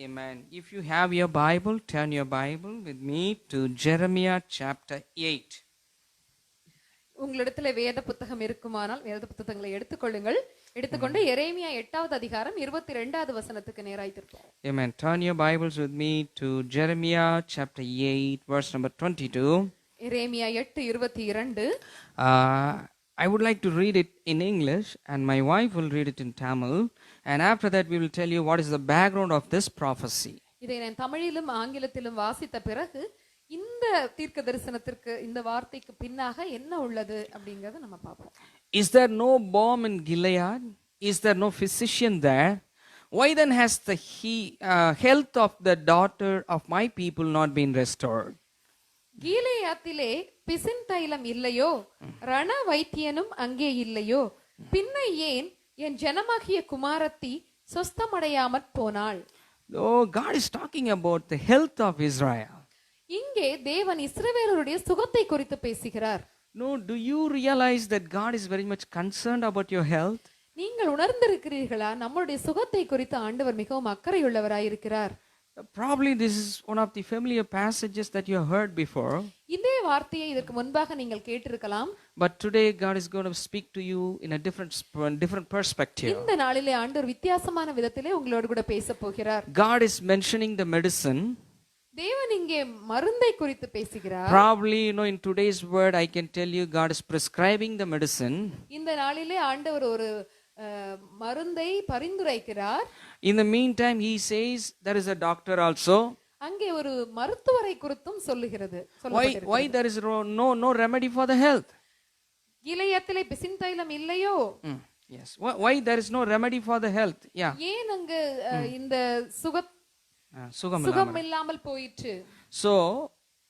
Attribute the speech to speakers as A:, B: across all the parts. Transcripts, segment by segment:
A: Amen. If you have your Bible, turn your Bible with me to Jeremiah chapter 8.
B: உங்களிடத்துல வேத புத்தகம் இருக்குமானால் வேத புத்தகங்களை எடுத்துக்கொண்டு எரேமியா 8வது அதிகாரம் 22வது வசனத்துக்கு நேராய் திருப்போம்.
A: Amen. Turn your Bibles with me to Jeremiah chapter 8 verse number 22.
B: Jeremiah 8:22.
A: I would like to read it in English and my wife will read it in Tamil, and after that we will tell you what is the background of this prophecy.
B: இதை நான் தமிழிலும் ஆங்கிலத்திலும் வாசித்த பிறகு இந்த தீர்க்க தரிசனத்திற்கு இந்த வார்த்தைக்கு பின்னாக என்ன உள்ளது அப்படிங்கறத நம்ம பார்ப்போம்.
A: Is there no balm in Gilead? Is there no physician there? Why then has the health of the daughter of my people not been restored?
B: கீலேயாத்திலே பிசின் தைலம் இல்லையோ, ரண வைத்தியனும் அங்கே இல்லையோ, பின்ன ஏன் என் ஜனமாகிய குமாரத்தி சொஸ்தமடையாமற் போனாள்?
A: Oh, God is talking about the health of Israel.
B: இங்கே தேவன் இஸ்ரவேலருடைய சுகத்தை குறித்து பேசுகிறார்.
A: No, do you realize that God is very much concerned about your health?
B: நீங்கள் உணர்ந்திருக்கிறீர்களா நம்முடைய சுகத்தை குறித்து ஆண்டவர் மிகவும் அக்கறையுள்ளவராய் இருக்கிறார்?
A: Probably this is one of the familiar passages that you have heard before.
B: இதே வார்த்தையை இதற்கு முன்பாக நீங்கள் கேட்டிருக்கலாம்.
A: But today God is going to speak to you in a different perspective.
B: இந்த நாளிலே ஆண்டவர் வித்தியாசமான விதத்திலே உங்களோடு கூட பேசப் போகிறார்.
A: God is mentioning the medicine.
B: தேவன் இங்கே மருந்தை குறித்து பேசுகிறார்.
A: Probably in today's word I can tell you God is prescribing the medicine.
B: இந்த நாளிலே ஆண்டவர் ஒரு மருந்தை பரிந்துரைக்கிறார்.
A: In the meantime he says there is a doctor also.
B: அங்கே ஒரு மருத்துவரை குறித்தும் சொல்லுகிறது.
A: Why there is no remedy for the health?
B: கிலேயாத்திலே பிசின் தைலம் இல்லையோ?
A: Yes. Why there is no remedy for the health? Yeah.
B: ஏன் அங்கு இந்த சுகம் இல்லாமல் போயிற்று?
A: So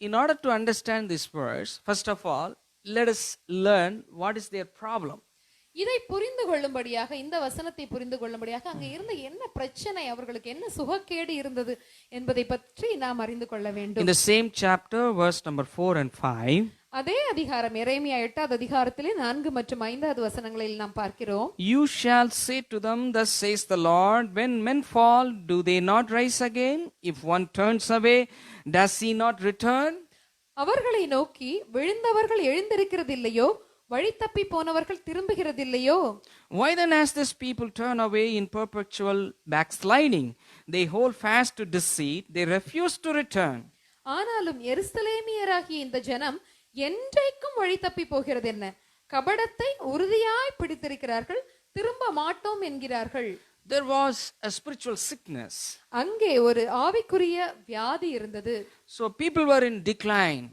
A: in order to understand this verse, first of all let us learn what is their problem.
B: இதை புரிந்து கொள்ளும்படியாக, இந்த வசனத்தை புரிந்து கொள்ளும்படியாக அங்க இருந்த என்ன பிரச்சனை, அவர்களுக்கு என்ன சுகக்கேடு இருந்தது என்பதை பற்றி நாம் அறிந்து கொள்ள வேண்டும்.
A: In the same chapter verse number 4 and 5,
B: அதே அதிகாரம் எரேமியா 8வது அதிகாரத்திலே 4 மற்றும் 5வது வசனங்களில் நாம் பார்க்கிறோம்.
A: You shall say to them, thus says the Lord, when men fall, do they not rise again? If one turns away, does he not return?
B: அவர்களை நோக்கி, விழுந்தவர்கள் எழுந்திருக்கிறதில்லையோ, வழி தப்பி போனவர்கள் திரும்புகிறதில்லையோ?
A: Why then has this people turn away in perpetual backsliding? They hold fast to deceit, they refuse to return.
B: ஆனாலும் எருசலேமியராகிய இந்த ஜனம் என்றைக்கும் வழி தப்பி போகிறது என்ன? கபடத்தை உறுதியாய் பிடித்திருக்கிறார்கள், திரும்ப மாட்டோம் என்கிறார்கள்.
A: There was a spiritual sickness.
B: அங்கே ஒரு ஆவிக்குரிய வியாதி இருந்தது.
A: So people were in decline.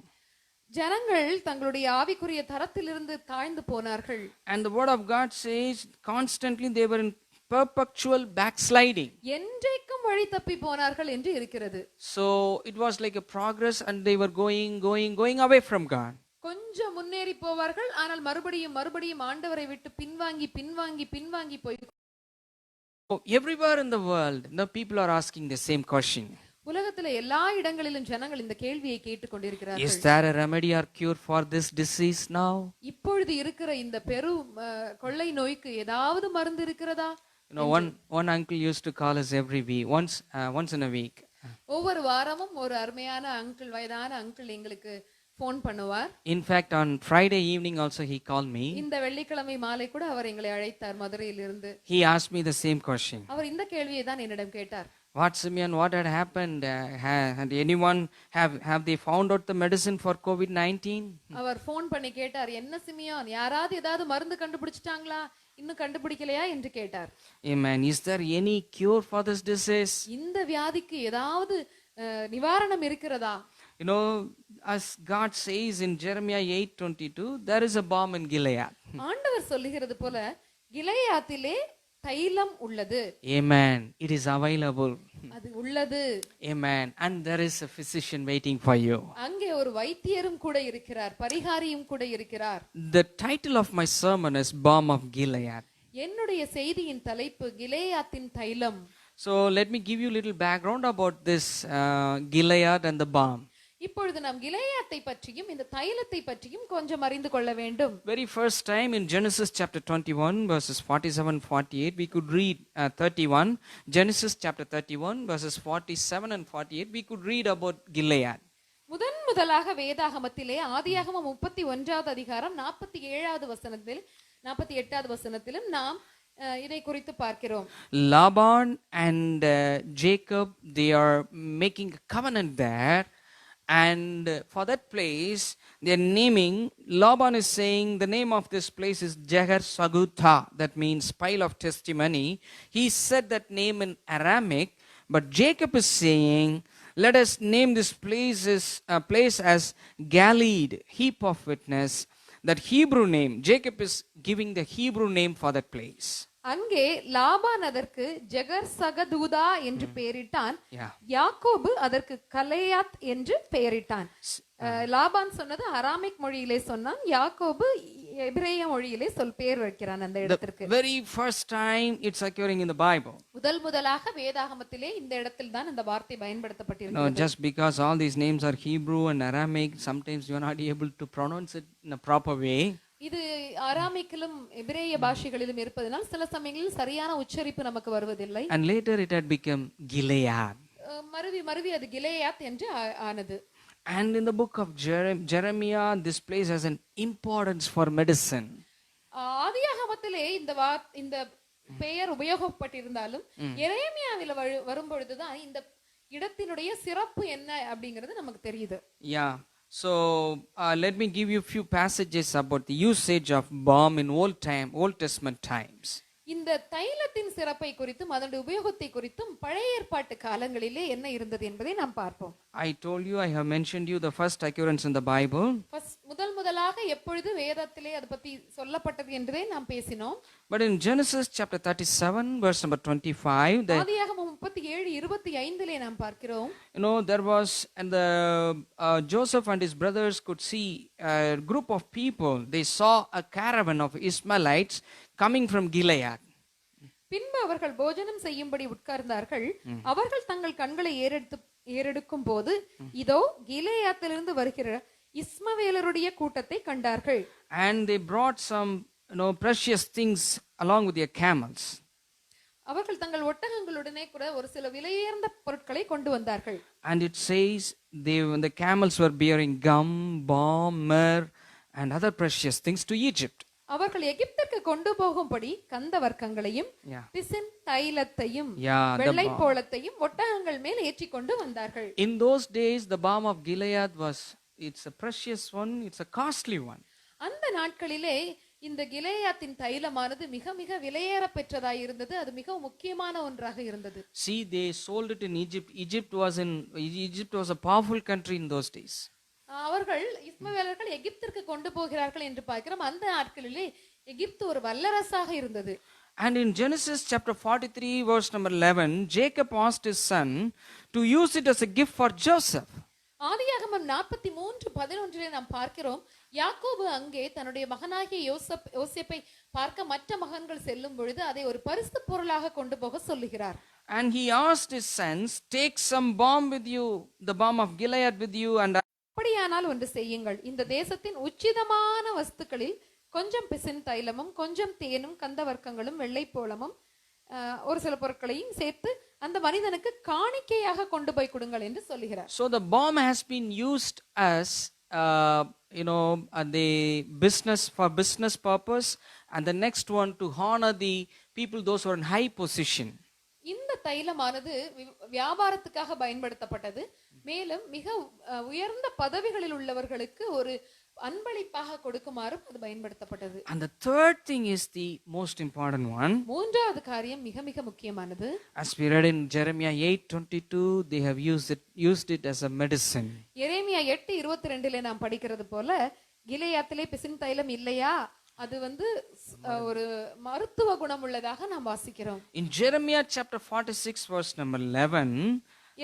B: ஜனங்கள் தங்களுடைய ஆவிக்குரிய தரத்திலிருந்து தாழ்ந்து போனார்கள்.
A: And the word of God says constantly they were in perpetual backsliding.
B: என்றைக்கும் வழி தப்பி போனார்கள் என்று இருக்கிறது.
A: So it was like a progress and they were going away from God.
B: கொஞ்சம் முன்னேறி போவார்கள், ஆனால் மறுபடியும் ஆண்டவரை விட்டு பின்வாங்கி போய்.
A: Everywhere in the world the people are asking the same question.
B: உலகத்துல எல்லா இடங்களிலும் ஜனங்கள் இந்த கேள்வியை கேட்டுக்கொண்டிருக்கிறார்கள்.
A: Is there a remedy or cure for this disease now?
B: இப்பொழுது இருக்கிற இந்த பெரும் கொள்ளை நோய்க்கு ஏதாவது மருந்து இருக்கிறதா?
A: One uncle used to call us every week, once in a week.
B: ஒவ்வொரு வாரமும் ஒரு அருமையான வயதான அங்கிள் எங்களுக்கு ஃபோன் பண்ணுவார்.
A: In fact on Friday evening also he called me.
B: இந்த வெள்ளிக்கிழமை மாலை கூட அவர் எங்களை அழைத்தார் மதுரையிலிருந்து.
A: He asked me the same question.
B: அவர் இந்த கேள்வியை தான் என்னிடம் கேட்டார்.
A: What, Simeon, what had happened? Had anyone have they found out the medicine for COVID-19?
B: அவர் ஃபோன் பண்ணி கேட்டார், என்ன சிமியோன், யாராவது ஏதாவது மருந்து கண்டுபிடிச்சிட்டாங்களா, இன்னும் கண்டுபிடிக்கலையா என்று கேட்டார்.
A: Amen. Is there any cure for this disease?
B: இந்த வியாதிக்கு ஏதாவது நிவாரணம் இருக்கிறதா?
A: As God says in Jeremiah 8:22, there is a balm in Gilead.
B: ஆண்டவர் சொல்லுகிறது போல கிலேயாத்திலே தைலம் உள்ளது.
A: Amen. It is available.
B: அது உள்ளது.
A: Amen. And there is a physician waiting for you.
B: அங்கே ஒரு வைத்தியரும் கூட இருக்கிறார், பரிகாரியும் கூட இருக்கிறார்.
A: The title of my sermon is Balm of Gilead.
B: என்னுடைய செய்தியின் தலைப்பு கிலேயாத்தின் தைலம்.
A: So let me give you a little background about this Gilead and the balm.
B: இப்பொழுது நாம் கிலெயாத்தை பற்றியும் இந்த தைலத்தை பற்றியும் கொஞ்சம் அறிந்து கொள்ள வேண்டும்.
A: Very first time in Genesis chapter 21 verses 47-48 we could read 31. Genesis chapter 31 verses 47 and 48 we could read about Gilead.
B: முதலாக வேதாகமத்திலே ஆதியாகமம் 31வது அதிகாரம் 47வது வசனத்தில் 48வது வசனத்திலும் நாம் இதை குறித்து பார்க்கிறோம்.
A: Laban and Jacob, they are making a covenant there, and for that place they are naming, Laban is saying the name of this place is Jegar Sagutha, that means pile of testimony. He said that name in Aramaic, but Jacob is saying, let us name this place as Galeed, heap of witness. That Hebrew name, Jacob is giving the Hebrew name for that place.
B: அங்கே லாபான் அதற்கு ஜெகர் சகதூதா என்று பெயரிட்டான்.
A: Yeah.
B: யாக்கோபு அதற்கு கலேயாத் என்று பெயரிட்டான். லாபான் சொன்னது Aramaic மொழியிலே சொன்னான், யாக்கோபு எபிரேய மொழியிலே பெயர் வைக்கிறான் அந்த இடத்திற்கு.
A: Very first time it's occurring in the Bible.
B: முதலாக வேதாகமத்திலே இந்த இடத்தில் தான் இந்த வார்த்தை பயன்படுத்தப்பட்டிருக்கிறது.
A: No, just because all these names are Hebrew and Aramaic, sometimes you are not able to pronounce it in a proper way.
B: இது அராமிக்கிலும் எபிரேய பாஷைகளிலும் இருப்பதனால் சில சமயங்களில் சரியான உச்சரிப்பு நமக்கு வருவதில்லை.
A: And later it had become Gilead.
B: மறுவி அது கிலேயாத் என்று ஆனது.
A: And in the book of Jeremiah, this place has an importance for medicine.
B: ஆதியாகமத்திலே இந்த பெயர் உபயோகப்பட்டிருந்தாலும் எரேமியாவில வரும்பொழுதுதான் இந்த இடத்தினுடைய சிறப்பு என்ன அப்படிங்கிறது நமக்கு தெரியுது.
A: Yeah. So let me give you a few passages about the usage of balm in Old Testament times.
B: இந்த தைலத்தின் சிறப்பை குறித்தும் அதனுடைய உபயோகத்தை குறித்தும் பழைய ஏற்பாட்டு காலங்களிலே என்ன இருந்தது என்பதை நாம் பார்ப்போம்.
A: I told you, I have mentioned you the first occurrence in the Bible.
B: முதலாக எப்பொழுது வேதத்திலே அது பத்தி சொல்லப்பட்டது என்றே நாம் பேசினோம்.
A: But in Genesis chapter 37 verse number 25,
B: ஆதியாகமம் 37:25 நாம் பார்க்கிறோம்.
A: there was, and the Joseph and his brothers could see a group of people. They saw a caravan of Ishmaelites coming from Gilead.
B: பின்பு அவர்கள் போஜனம் செய்யும்படி உட்கார்ந்தார்கள். அவர்கள் தங்கள் கண்களை ஏறெடுக்கும் போது இதோ கிலேயாத்திலிருந்து வருகிற இஸ்மவேலருடைய கூட்டத்தை கண்டார்கள்.
A: And they brought some precious things along with their camels.
B: அவர்கள் தங்கள் ஒட்டகங்களுடனே கூட ஒரு சில விலையுயர்ந்த பொருட்களை கொண்டு வந்தார்கள்.
A: And it says the camels were bearing gum, balm, myrrh and other precious things to Egypt.
B: அவர்கள் எகிப்துக்கு கொண்டு போகும்படி கந்த வர்க்கங்களையும் பிசின் தைலத்தையும் வெள்ளை போளத்தையும் ஒட்டகங்கள் மேல் ஏற்றி கொண்டு வந்தார்கள்.
A: In those days the balm of Gilead it's a precious one, it's a costly one.
B: அந்த நாட்களிலே இந்த கிலேயாத்தின் தைலமானது மிக மிக விலையேற பெற்றதாய் இருந்தது. அது மிக முக்கியமான ஒன்றாக இருந்தது.
A: See, they sold it in Egypt. Egypt was a powerful country in those days.
B: அவர்கள் இஸ்மவேலர்கள் எகிப்திற்கு கொண்டு போகிறார்கள் என்று பார்க்கிறோம். அந்த நாட்களிலே எகிப்து ஒரு வல்லரசாக இருந்தது.
A: And in Genesis chapter 43 verse number 11, Jacob asked his son to use it as a gift for Joseph.
B: ஆதியாகமம் 43:11 நாம் பார்க்கிறோம், யாக்கோபு அங்கே தன்னுடைய மகனாகிய யோசேப்பை பார்க்க மற்ற மகன்கள் செல்லும் பொழுது அதை ஒரு பரிசு பொருளாக கொண்டு போக சொல்லுகிறார்.
A: And he asked his sons, take some balm with you, the balm of Gilead with you, and
B: அப்படியானால் ஒன்று செய்யுங்கள், இந்த தேசத்தின் உச்சிதமான வஸ்துக்களில் கொஞ்சம் பிசின் தைலமும் கொஞ்சம் தேனும் கந்த வர்க்கங்களும் வெள்ளை போளமும் ஒரு சில பொருட்களையும் சேர்த்து அந்த மனிதனுக்கு காணிக்கையாக கொண்டு போய் கொடுங்கள் என்று சொல்லுகிறார்.
A: So the balm has been used as the business purpose, and the next one to honor the people, those who are in high position.
B: இந்த தைலமானது வியாபாரத்துக்காக பயன்படுத்தப்பட்டது. மேலும் மிக உயர்ந்த பதவிகளில் உள்ளவர்களுக்கு ஒரு அன்பளிப்பாக கொடுக்குமாறு அது பயன்படுத்தப்பட்டது.
A: And the third thing is the most important one.
B: மூன்றாவது காரியம் மிக மிக முக்கியமானது.
A: As we read in Jeremiah 8:22, they have used it as a medicine.
B: எரேமியா 8:22 நாம் படிக்கிறது போல கிலேயாத்திலே பிசின் தைலம் இல்லையா, அது ஒரு மருத்துவ குணம் உள்ளதாக நாம் வாசிக்கிறோம்.
A: In Jeremiah chapter 46 verse number 11,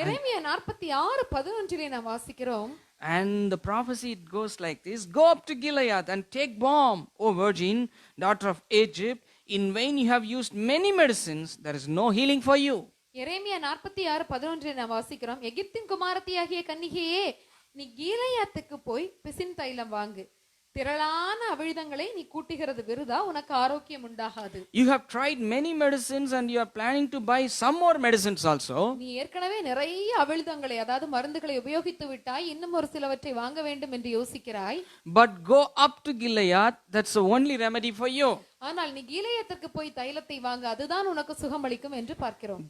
B: எரேமியா 46:11 நாம் வாசிக்கிறோம்.
A: And the prophecy, it goes like this: go up to Gilead and take balm, O virgin, daughter of Egypt. In vain you have used many medicines, there is no healing for you.
B: எரேமியா 46:11 நாம் வாசிக்கிறோம், எகிப்தின் குமாரத்தியாகிய கன்னிகையே, நீ கீலேயாத்துக்கு போய் பிசின் தைலம் வாங்கு. திரளான அவிழ்தங்களை நீ கூட்டுகிறது விருதா, உனக்கு ஆரோக்கியம் உண்டாகாது.
A: You have tried many medicines and you are planning to buy some more medicines also.
B: நீ ஏற்கனவே நிறைய அவிழ்தங்களை, அதாவது மருந்துகளை உபயோகித்து விட்டாய், இன்னும் ஒரு சிலவற்றை வாங்க வேண்டும் என்று யோசிக்கிறாய்.
A: But go up to Gilead, that's the only remedy for you.
B: ஆனால் நீ கீலேயாத்திற்கு போய் தைலத்தை வாங்க, அதுதான் உனக்கு சுகமளிக்கும் என்று பார்க்கிறோம்.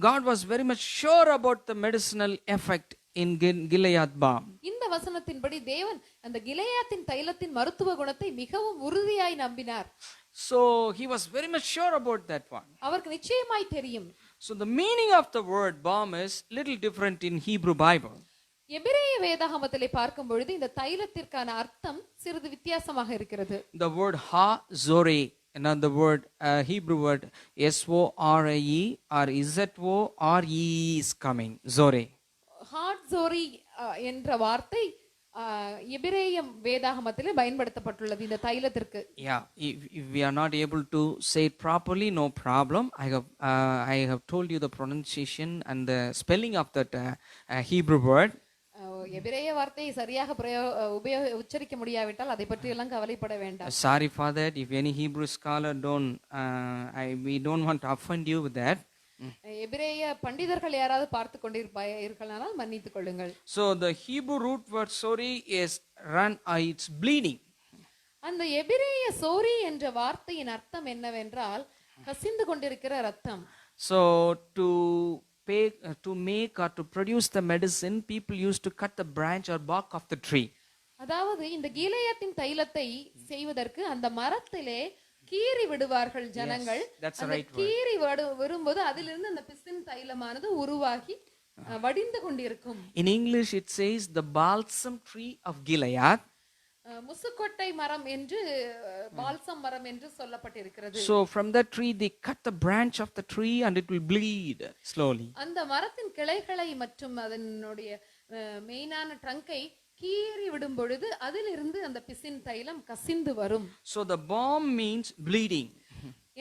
A: God was very much sure about the medicinal effect in Gilead balm.
B: இந்த வசனத்தின்படி தேவன் அந்த கிலேயாத்தின் தைலத்தின் மருத்துவ குணத்தை மிகவும் உறுதியாய் நம்பினார்.
A: So he was very much sure about that one.
B: அவருக்கு நிச்சயமாய் தெரியும்.
A: So the meaning of the word balm is little different in Hebrew Bible.
B: எபிரேய வேதாகமத்திலே பார்க்கும் பொழுது இந்த தைலத்திற்கான அர்த்தம் சிறிது வித்தியாசமாக இருக்கிறது.
A: The word ha zore, another word, Hebrew word S-O-R-E or Z-O-R-E is coming, zore.
B: ஹாட் ஜோரி என்ற வார்த்தை எபிரேய வேதாகமத்திலே பயன்படுத்தப்பட்டுள்ளது இந்த தைலத்திற்கு.
A: Yeah, if we are not able to say it properly, no problem. I have told you the pronunciation and the spelling of that Hebrew word.
B: எபிரேய வார்த்தையை சரியாக உச்சரிக்க முடியாவிட்டால் அதை பற்றி எல்லாம் கவலைப்பட வேண்டாம்.
A: Sorry for that. If any Hebrew scholar we don't want to offend you with that.
B: எபிரேய பண்டிதர்கள் யாராவது பார்த்து கொண்டிருப்பார்களானால் மன்னித்துக் கொள்ளுங்கள்.
A: So the Hebrew root word sori is it's bleeding.
B: அந்த எபிரேய சோரி என்ற வார்த்தையின் அர்த்தம் என்னவென்றால் கசிந்து கொண்டிருக்கிற ரத்தம்.
A: So to make or to produce the medicine, people used to cut the branch or bark of the tree.
B: அதாவது இந்த கீலேயாத்தின் தைலத்தை செய்வதற்கு அந்த மரத்திலே கீறி விடுவார்கள் ஜனங்கள். அந்த கீறி வரும்போது அதிலிருந்து அந்த பிசின் தைலமானது உருவாகி வடிந்து கொண்டிருக்கும்.
A: In English it says the balsam tree of Gilead.
B: முசுக்கொட்டை மரம் என்று பால்சம் மரம் என்று சொல்லப்பட்டிருக்கிறது.
A: So from that tree they cut the branch of the tree and it will bleed slowly.
B: அந்த மரத்தின் கிளைகளை மற்றும் அதனுடைய மெயினான ட்ரங்கை கீறி விடும் பொழுது அதிலிருந்து அந்த பிசின் தைலம் கசிந்து வரும்.
A: So the balm means bleeding.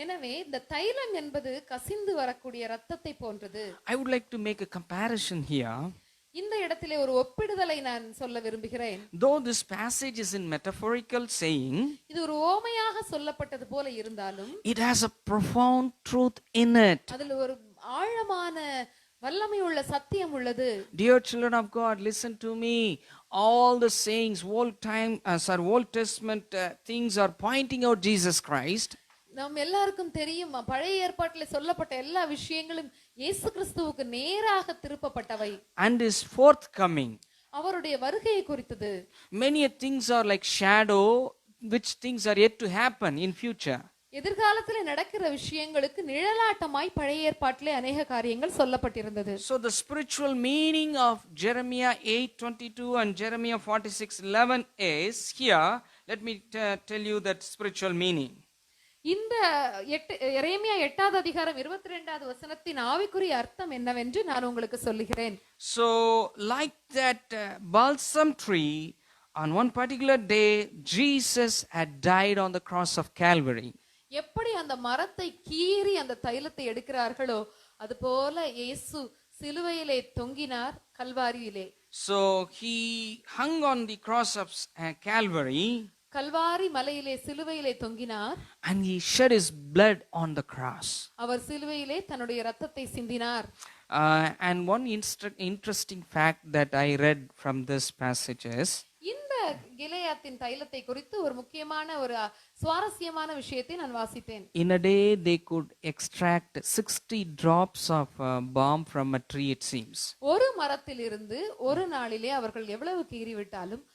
B: எனவே இந்த தைலம் என்பது கசிந்து வரக்கூடிய இரத்தத்தை போன்றது.
A: I would like to make a comparison here.
B: இந்த இடத்திலே ஒரு ஒப்பிடுதலை நான் சொல்ல விரும்புகிறேன்.
A: Though this passage is in metaphorical saying,
B: இது ஒரு ஓமையாக சொல்லப்பட்டது போல இருந்தாலும்
A: it has a profound truth in it.
B: அதில் ஒரு ஆழமான வல்லமை உள்ள சத்தியம் உள்ளது.
A: Dear children of God, listen to me. All the sayings, Old Testament things are pointing out Jesus Christ.
B: நாம் எல்லாருக்கும் தெரியும், பழைய ஏற்பாட்டில் சொல்லப்பட்ட எல்லா விஷயங்களும் இயேசு கிறிஸ்துவுக்கு நேராக திருப்பப்பட்டவை.
A: And his forthcoming.
B: அவருடைய வருகையை குறித்தது.
A: Many things are like shadow, which things are yet to happen in future.
B: எதிர்காலத்தில் நடக்கிற விஷயங்களுக்கு நிழலாட்டமாய் பழைய ஏற்பாட்டிலே अनेक காரியங்கள் சொல்லப்பட்டிருந்தது.
A: So the spiritual meaning of Jeremiah 8:22 and Jeremiah 46:11 is here. Let me tell you that spiritual meaning.
B: இந்த எரேமியா 8வது அதிகாரம் 22வது வசனத்தின் ஆவிக்குரிய அர்த்தம் என்னவென்று நான் உங்களுக்கு சொல்லுகிறேன்.
A: So like that balsam tree, on one particular day Jesus had died on the cross of Calvary.
B: எப்படி அந்த மரத்தை கீறி அந்த தைலத்தை எடுக்கிறார்களோ அதுபோல இயேசு சிலுவையிலே தொங்கினார் கல்வாரியிலே.
A: So he hung on the cross of Calvary.
B: Kalvari மலையிலே சிலுவையிலே தொங்கினார்.
A: And he shed his blood on the cross.
B: அவர் சிலுவையிலே தன்னுடைய இரத்தத்தை சிந்தினார்.
A: And one interesting fact that I read from this passage is,
B: இந்த கிலேயாத்தின் தைலத்தை குறித்து ஒரு முக்கியமான ஒரு சுவாரஸ்யமான விஷயத்தை நான் வாசித்தேன்.
A: In a day they could extract 60 drops of balm from a tree, it seems.
B: ஒரு மரத்திலிருந்து ஒரு நாளிலே அவர்கள் எவ்வளவு கீறி விட்டாலும்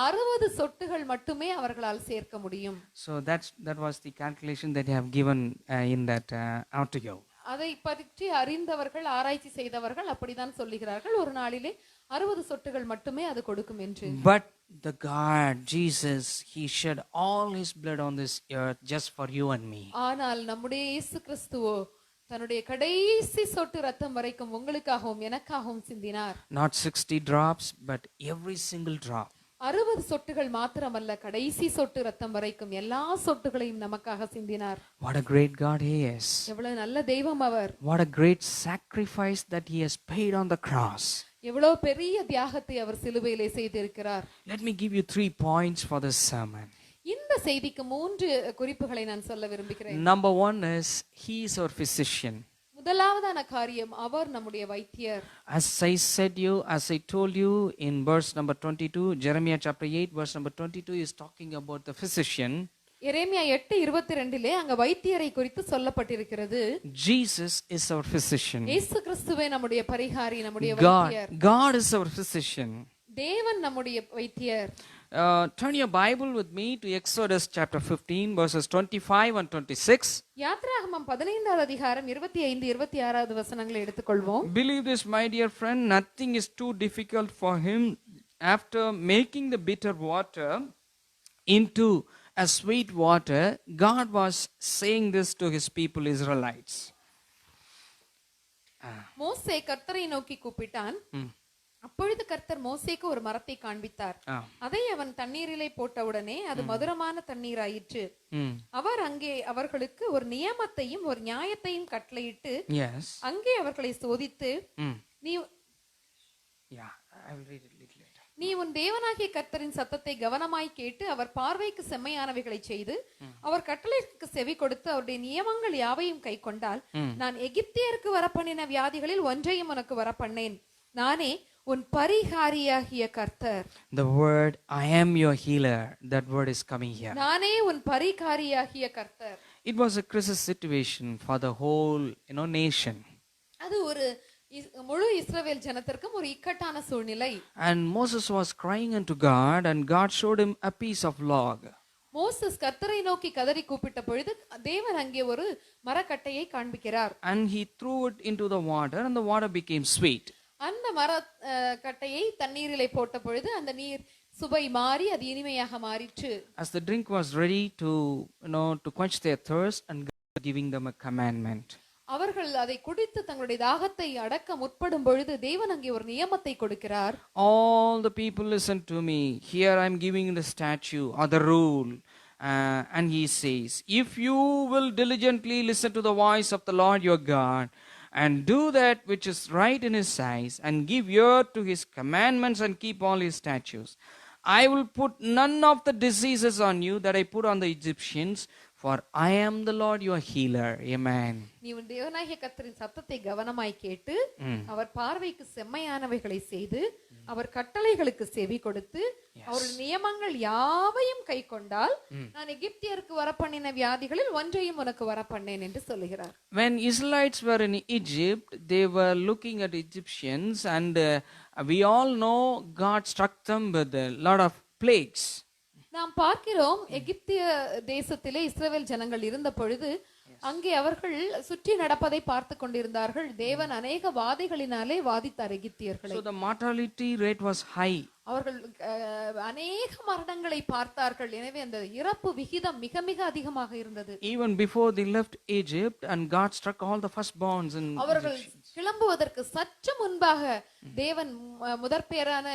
B: 60 சொட்டுகள் மட்டுமே அவர்களால் சேர்க்க முடியும்.
A: So that was the calculation that they have given in that article.
B: அதை பற்றி அறிந்தவர்கள், ஆராய்ச்சி செய்தவர்கள் அப்படிதான் சொல்லுகிறார்கள், ஒரு நாளிலே 60 சொட்டுகள் மட்டுமே அது கொடுக்கும் என்று.
A: But the God Jesus, he shed all his blood on this earth just for you and me.
B: ஆனால் நம்முடைய இயேசு கிறிஸ்துவோ தன்னுடைய கடைசி சொட்டு ரத்தம் வரைக்கும் உங்களுக்காகவும் எனக்காகவும் சிந்தினார்.
A: Not 60 drops but every single drop.
B: 60 சொட்டுகள் மாத்திரமல்ல, கடைசி சொட்டு ரத்தம் வரைக்கும் எல்லா சொட்டுகளையும் நமக்காக சிந்தினார்.
A: What a great God he is.
B: எவ்வளவு நல்ல தெய்வம் அவர்.
A: What a great sacrifice that he has paid on the cross.
B: எவ்வளவு பெரிய தியாகத்தை அவர் சிலுவையிலே செய்திருக்கிறார்.
A: Let me give you 3 points for this sermon.
B: இந்த செய்திக்கு 3 குறிப்புகளை நான் சொல்ல விரும்புகிறேன்.
A: Number 1 is he is our physician.
B: முதலாவதான காரியம் அவர் நம்முடைய வைத்தியர்.
A: As I told you in verse number 22, Jeremiah chapter 8 verse number 22 is talking about the physician.
B: எரேமியா 8:22 அங்க வைத்தியரை குறித்து சொல்லப்பட்டிருக்கிறது.
A: Jesus is our physician.
B: இயேசு கிறிஸ்துவே நம்முடைய பரிகாரி, நம்முடைய வைத்தியர்.
A: God is our physician.
B: தேவன் நம்முடைய வைத்தியர்.
A: Turn your Bible with me to Exodus chapter 15 verses 25 and 26.
B: யாத்ராகமம் 15வது அதிகாரம் 25 26வது வசனங்களை எடுத்துக்கொள்வோம்.
A: Believe this, my dear friend, nothing is too difficult for him. After making the bitter water into a sweet water, God was saying this to his people Israelites.
B: மோசே கர்த்தரை நோக்கி கூப்பிட்டான். அப்பொழுது கர்த்தர் மோசேக்கு ஒரு மரத்தை காண்பித்தார். அதை அவன் தண்ணீரிலே போட்டவுடனே அது மதுரமான தண்ணீராயிற்று. அவர் அங்கே அவர்களுக்கு ஒரு நியமத்தையும் ஒரு நியாயத்தையும் கட்டளையிட்டு அங்கே அவர்களை சோதித்து, நீ உன் தேவனாகிய கர்த்தரின் சத்தத்தை கவனமாய் கேட்டு அவர் பார்வைக்கு செம்மையானவைகளை செய்து அவர் கட்டளைக்கு செவி கொடுத்து அவருடைய நியமங்கள் யாவையும் கை கொண்டால் நான் எகிப்தியருக்கு வரப்பண்ணின வியாதிகளில் ஒன்றையும் உனக்கு வரப்பண்ணேன். நானே உன் பரிகாரியாகிய கர்த்தர்.
A: The word I am your healer, that word is coming here.
B: நானே உன் பரிகாரியாகிய கர்த்தர்.
A: It was a crisis situation for the whole, nation.
B: அது ஒரு முழு இஸ்ரவேல் ஜனத்திற்கும் ஒரு இக்கட்டான சூழ்நிலை.
A: And Moses was crying unto God and God showed him a piece of log.
B: Moses கர்த்தரை நோக்கி கதறி கூப்பிட்ட பொழுது தேவன் அங்கே ஒரு மரக்கட்டையை காண்பிக்கிறார்.
A: And he threw it into the water and the water became sweet.
B: அந்த மரக்கட்டையை தண்ணீரிலே போட்ட பொழுது அந்த நீர் சுவை மாறி அது இனிமையாக மாறிற்று.
A: As the drink was ready to quench their thirst and God giving them a commandment.
B: அவர்கள் அதை குடித்து தங்களுடைய தாகத்தை அடக்க முற்படும் பொழுது தேவன் அங்கே ஒரு நியமத்தை கொடுக்கிறார்.
A: All the people listen to me. Here I am giving the statute or the rule. And he says, if you will diligently listen to the voice of the Lord your God and do that which is right in his eyes and give ear to his commandments and keep all his statutes, I will put none of the diseases on you that I put on the Egyptians, for I am the Lord your healer. Amen.
B: நீ உன் தேவனாகிய கர்த்தரின் சத்தத்தை கவனமாய் கேட்டு அவர் பார்வைக்கு செம்மையானவைகளை செய்து அவர் கட்டளைகளுக்கு செவி கொடுத்து அவருடைய நியமங்கள் யாவையும் கை கொண்டால் நான் எகிப்தியருக்கு வரப்பண்ணின வியாதிகளில் ஒன்றையும் உனக்கு வரப்பண்ணேன் என்று சொல்லுகிறார்.
A: When Israelites were in Egypt, they were looking at Egyptians and we all know God struck them with a lot of plagues.
B: நாம் பார்க்கிறோம் எகிப்திய தேசத்திலே இஸ்ரவேல் ஜனங்கள் இருந்த பொழுது அங்கே அவர்கள் சுற்றி நடப்பதை பார்த்து கொண்டிருந்தார்கள். தேவன் அநேக வாதைகளினாலே வாதித்தார் எகிப்தியர்களை.
A: So the mortality rate was high.
B: அவர்கள் அநேக மரணங்களை பார்த்தார்கள். எனவே அந்த இறப்பு விகிதம் மிக மிக அதிகமாக இருந்தது.
A: Even before they left Egypt and God struck all the firstborns in
B: அவர்கள் கிளம்புவதற்கு சற்று முன்பாக தேவன் முதற்பேறான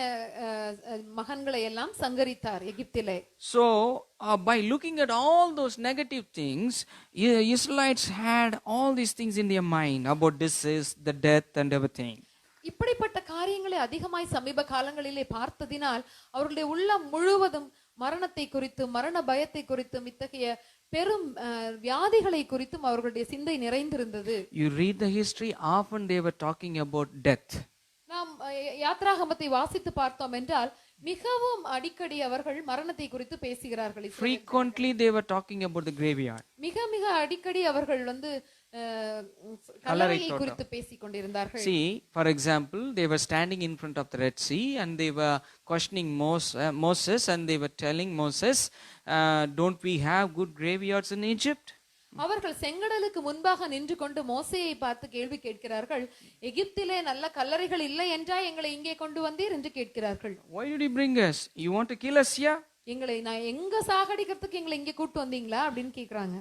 B: மகன்களை எல்லாம் சங்கரித்தார் எகிப்திலே.
A: So by looking at all those negative things, Israelites had all these things in their mind about disease, the death and everything.
B: இப்படிப்பட்ட காரியங்களை அதிகமாய் சமீப காலங்களிலே பார்த்ததினால் அவர்களுடைய உள்ளம் முழுவதும் மரணத்தை குறித்தும் மரண பயத்தை குறித்தும் இத்தகைய பெரும் வியாதிகளை குறித்தும் அவர்களுடைய சிந்தை நிறைந்திருந்தது.
A: You read the history, often they were talking about death.
B: நாம் யாத்ராகமத்தை வாசித்து பார்த்தோம் என்றால் மிகவும் அடிக்கடி அவர்கள் மரணத்தை குறித்து பேசுகிறார்கள்.
A: Frequently they were talking about the graveyard.
B: மிக மிக அடிக்கடி அவர்கள் கல்லறையை குறித்து பேசிக் கொண்டிருந்தார்கள்.
A: See, for example, they were standing in front of the Red Sea and they were questioning Moses and they were telling Moses, don't we have good graveyards in Egypt?
B: அவர்கள் செங்கடலுக்கு முன்பாக நின்று கொண்டு மோசேயை பார்த்து கேள்வி கேட்கிறார்கள். எகிப்திலே நல்ல கல்லறைகள் இல்லை என்றா எங்களை இங்கே கொண்டு வந்தீர் என்று கேட்கிறார்கள்.
A: Why did you bring us? You want to kill us here?
B: எங்களை நான் எங்க சாகடிக்கிறதுக்கு எங்களை இங்கே கூட்டி வந்தீங்களா அப்படின்னு கேக்குறாங்க.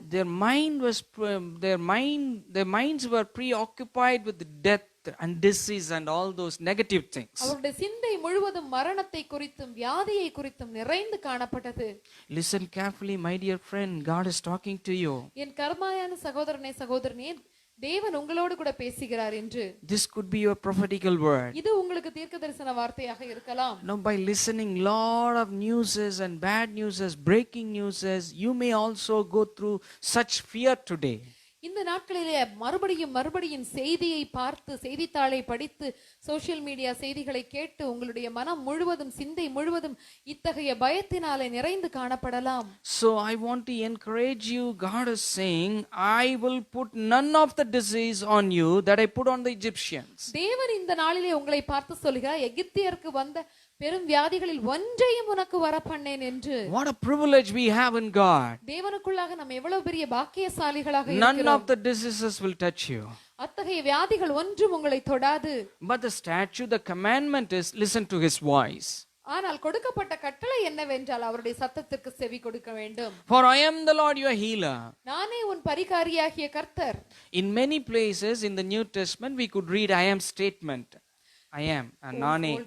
A: Their minds were preoccupied with death and disease and all those negative things.
B: அவருடைய சிந்தை முழுவதும் மரணத்தை குறித்தும் வியாதியை குறித்தும் நிறைந்து காணப்பட்டது.
A: Listen carefully, my dear friend, God is talking to you.
B: என் கர்மாயான சகோதரனே சகோதரனே, தேவன் உங்களோடு கூட பேசுகிறார் என்று.
A: This could be your prophetical word.
B: இது உங்களுக்கு தீர்க்கதரிசன வார்த்தையாக இருக்கலாம்.
A: Now, by listening lot of newses and bad newses, breaking newses, you may also go through such fear today.
B: இந்த நாட்களிலே மறுபடியும் செய்தியை பார்த்து, செய்தித்தாளை படித்து, சோசியல் மீடியா செய்திகளை கேட்டு உங்களுடைய மனம் முழுவதும், சிந்தை முழுவதும் இத்தகைய பயத்தினாலே நிறைந்து காணப்படலாம்.
A: So I want to encourage you. God is saying, I will put none of the disease on you that I put on the Egyptians.
B: தேவன் இந்த நாளிலே உங்களை பார்த்து சொல்கிறார், எகிப்தியருக்கு வந்த பெரும் வியாதிகளில் ஒன்றையும் உனக்கு வரப்பண்ணேன் என்று.
A: What a privilege we have in God.
B: தேவனுக்குள்ளாக நாம் எவ்வளவு பெரிய பாக்கியசாலிகளாக
A: None
B: இருக்கிறோம்.
A: of the diseases will touch you.
B: அத்தகைய வியாதிகள் ஒன்றும் உங்களை தொடாது.
A: But the statute, the commandment is listen to his voice.
B: ஆனால் கொடுக்கப்பட்ட கட்டளை என்னவென்றால் அவருடைய சத்தத்திற்கு செவி கொடுக்க வேண்டும்.
A: For I am the Lord your healer.
B: நானே உன் பரிகாரியாகிய கர்த்தர்.
A: In many places in the New Testament we could read I am statement. I am and nane.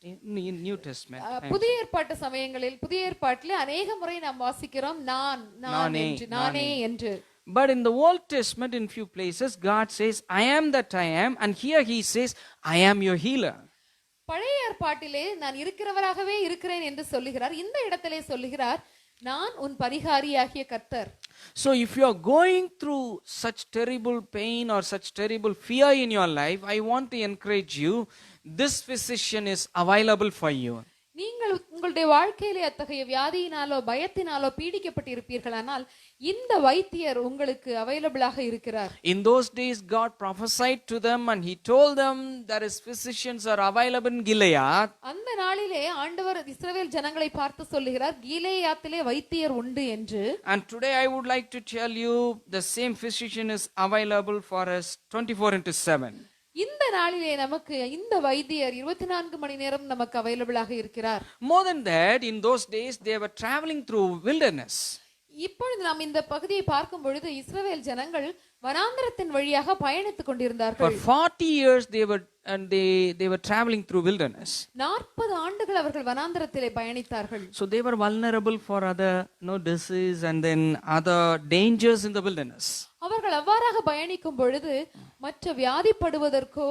A: In New Testament.
B: புதிய ஏற்பாட்டு சமயங்களில், புதிய ஏற்பாட்டிலே அநேக முறை நாம் வாசிக்கிறோம் நானே என்று.
A: But in the Old Testament in few places God says I am that I am, and here he says I am your healer.
B: பழைய ஏற்பாட்டிலே நான் இருக்கிறவராகவே இருக்கிறேன் என்று சொல்லுகிறார். இந்த இடத்திலே சொல்லுகிறார் நான் உன் பரிகாரியாகிய கர்த்தர்.
A: So if you are going through such terrible pain or such terrible fear in your life, I want to encourage you, this physician is available for you.
B: நீங்கள் உங்களுடைய வாழ்க்கையிலே அத்தகைய வியாதியினாலோ பயத்தினாலோ பீடிக்கப்பட்டிருப்பீர்களானால் இந்த வைத்தியர் உங்களுக்கு அவைலபிளாக இருக்கிறார்.
A: In those days God prophesied to them and he told them that his physicians are available in Gilead.
B: அந்த நாளிலே ஆண்டவர் இஸ்ரவேல் ஜனங்களை பார்த்து சொல்லுகிறார் கீலேயாத்திலே வைத்தியர் உண்டு என்று.
A: And today I would like to tell you the same physician is available for us 24/7.
B: இந்த நாளிலே நமக்கு இந்த வைத்தியர் 24 மணி நேரம் நமக்கு அவைலபிளாக இருக்கிறார்.
A: More than that, in those days they were traveling through wilderness.
B: இப்பொழுது நாம் இந்த பகுதியை பார்க்கும் பொழுது இஸ்ரவேல் ஜனங்கள் வனாந்தரத்தின் வழியாக பயணித்துக் கொண்டிருந்தார்கள்.
A: For 40 years they were traveling through wilderness.
B: 40 ஆண்டுகள் அவர்கள் வனாந்தரத்திலே பயணித்தார்கள்.
A: So they were vulnerable for other disease and then other dangers in the wilderness.
B: அவர்கள் அவ்வாறாக பயணிக்கும் பொழுது மற்ற வியாதிப்படுவதற்கோ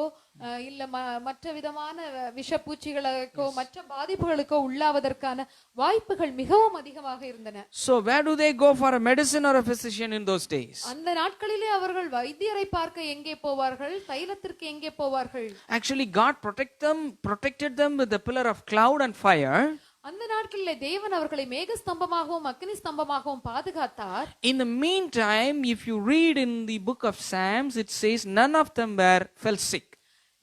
B: இல்ல மற்ற விதமான விஷப்பூச்சிகளுக்கோ மற்ற பாதிப்புகளுக்கோ உள்ளாவதற்கான வாய்ப்புகள் மிகவும் அதிகமாக இருந்தன.
A: So where do they go for a medicine or a physician in those days?
B: அந்த நாட்களிலே அவர்கள் வைத்தியரை பார்க்க எங்கே போவார்கள், தைலத்திற்கு எங்கே போவார்கள்?
A: Actually God protected them with the pillar of cloud and fire.
B: அந்த நாட்களிலே தேவன் அவர்களை மேகஸ்தம்பமாகவும் அக்கினி ஸ்தம்பமாகவும் பாதுகாத்தார்.
A: In the meantime, if you read in the book of Psalms, it says none of them fell sick.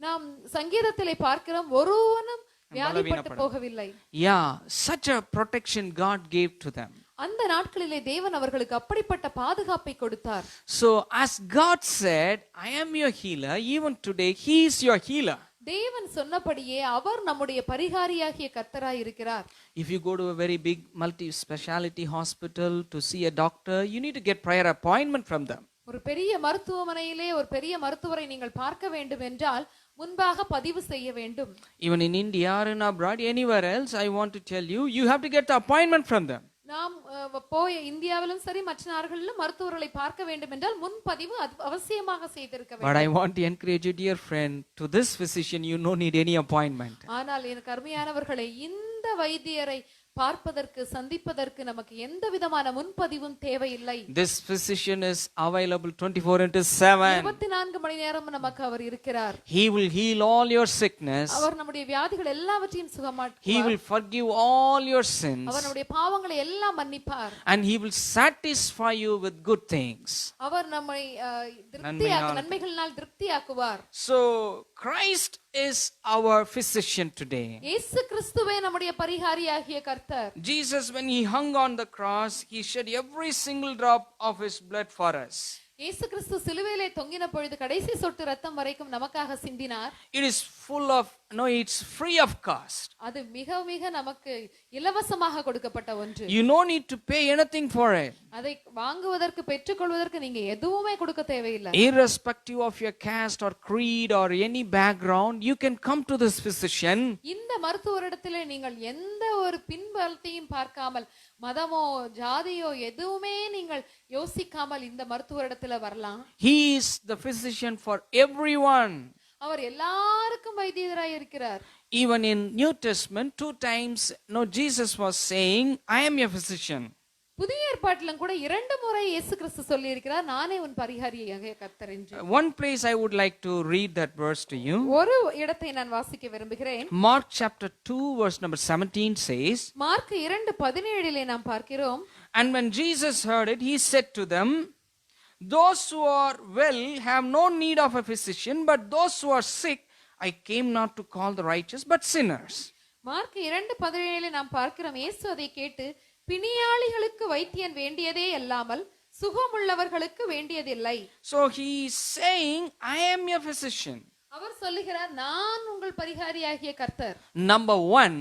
B: நாம் சங்கீதத்திலே பார்க்கிறோம் ஒருவனும் வியாதிப்பட்டு போகவில்லை.
A: Yeah, such a protection God gave to them.
B: அந்த நாட்களிலே தேவன் அவர்களுக்கு அப்படிப்பட்ட பாதுகாப்பை கொடுத்தார்.
A: So as God said, I am your healer, even today he is your healer.
B: தேவன் சொன்னபடியே அவர் நம்முடைய பரிகாரியாகிய கர்த்தராய் இருக்கிறார்.
A: If you go to a very big multi-speciality hospital to see a doctor, you need to get prior appointment from them.
B: ஒரு பெரிய மருத்துவமனையிலே ஒரு பெரிய மருத்துவரை நீங்கள் பார்க்க வேண்டும் என்றால் முன்பாக பதிவு செய்ய வேண்டும்.
A: Even in India or in abroad, anywhere else, I want to tell you, you have to get the appointment from them.
B: நாம் போய் இந்தியாவிலும் சரி மற்ற நாடுகளிலும் மருத்துவர்களை பார்க்க வேண்டும் என்றால் முன்பதிவு அவசியமாக செய்திருக்க வேண்டும்.
A: But I want to encourage you, dear friend, to this physician you no need any appointment.
B: ஆனால் எனக்கு அருமையானவர்களே, இந்த வைத்தியரை பார்ப்பதற்கு சந்திப்பதற்கு நமக்கு எந்த விதமான முன்பதிவும் தேவையில்லை.
A: This physician is available 24/7.
B: 24 மணி நேரம் நமக்கு அவர் இருக்கிறார்.
A: He will heal all your sickness.
B: அவர் நம்முடைய வியாதிகள் எல்லாவற்றையும் சுகமாக்குவார்.
A: He will forgive all your sins.
B: அவர் நம்முடைய பாவங்களை எல்லாம் மன்னிப்பார்.
A: And he will satisfy you with good things.
B: அவர் நம்மை நன்மைகளினால் திருப்தியாக்குவார்.
A: So Christ is our physician today.
B: இயேசு கிறிஸ்துவே நம்முடைய பரிகாரியாகிய கர்த்தர்.
A: Jesus, when he hung on the cross, he shed every single drop of his blood for us.
B: இயேசு கிறிஸ்து சிலுவையிலே தொங்கின பொழுது கடைசி சொட்டு ரத்தம் வரைக்கும் நமக்காக சிந்தினார்.
A: It is full of no, it's free of cost.
B: அது மிக மிக நமக்கு இலவசமாக கொடுக்கப்பட்ட ஒன்று.
A: You no need to pay anything for it.
B: அதை வாங்குவதற்கு பெற்றுக்கொள்வதற்கு நீங்க எதுவுமே கொடுக்க தேவையில்லை.
A: Irrespective of your caste or creed or any background, you can come to this physician.
B: இந்த மருத்துவரிடத்திலே நீங்கள் எந்த ஒரு பின்பலத்தையும் பார்க்காமல், மதமோ ஜாதியோ எதுவுமே நீங்கள் யோசிக்காமல் இந்த மருத்துவரிடத்துல வரலாம்.
A: He is the physician for everyone.
B: அவர் எல்லாருக்கும் வைத்தியராய் இருக்கிறார்.
A: Even in New Testament, 2 times, no, Jesus was saying, I am your physician.
B: புதிய ஏற்பாட்டிலும் கூட 2 முறை இயேசு கிறிஸ்து சொல்லி இருக்கிறார், நானே உன் பரிகாரியாக கர்த்தர் என்று.
A: One place I would like to read that verse to you.
B: ஒரு இடத்தை நான் வாசிக்க விரும்புகிறேன்.
A: Mark chapter 2 verse number 17 says,
B: mark 2:17 நாம் பார்க்கிறோம்.
A: and when Jesus heard it, he said to them, those who are well have no need of a physician, but those who are sick, I came not to call the righteous, but sinners.
B: Mark 2:17 நாம் பார்க்கிறோம். இயேசு அதை கேட்டு, பிணியாளிகளுக்கு வைத்தியன் வேண்டியதே அல்லாமல் சுகமுள்ளவர்களுக்கு வேண்டியதில்லை.
A: So he is saying, I am your physician.
B: அவர் சொல்லுகிறார், நான் உங்கள் பரிகாரியாகிய கர்த்தர்.
A: Number 1,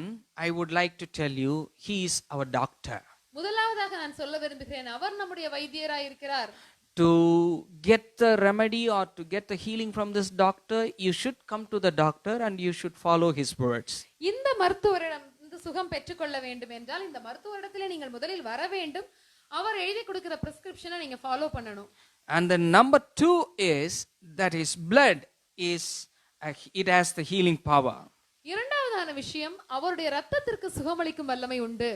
A: I would like to tell you, he is our doctor.
B: முதலாவதாக நான் சொல்ல விரும்புகிறேன், அவர் நம்முடைய வைத்தியராய் இருக்கிறார்.
A: To get the remedy or to get the healing from this doctor, you should come to the doctor and you should follow his words.
B: இந்த மருத்துவரிடம் இந்த சுகம் பெற்றுக்கொள்ள வேண்டும் என்றால் இந்த மருத்துவரிடத்திலே நீங்கள் முதலில் வர வேண்டும். அவர் எழுதி கொடுக்கிற பிரிஸ்கிரிப்ஷனை நீங்க ஃபாலோ பண்ணணும்.
A: And the number 2 is that his blood is it has the healing power.
B: இரண்டாவதான விஷயம், அவருடைய இரத்தத்திற்கு சுகமளிக்கும் வல்லமை உண்டு.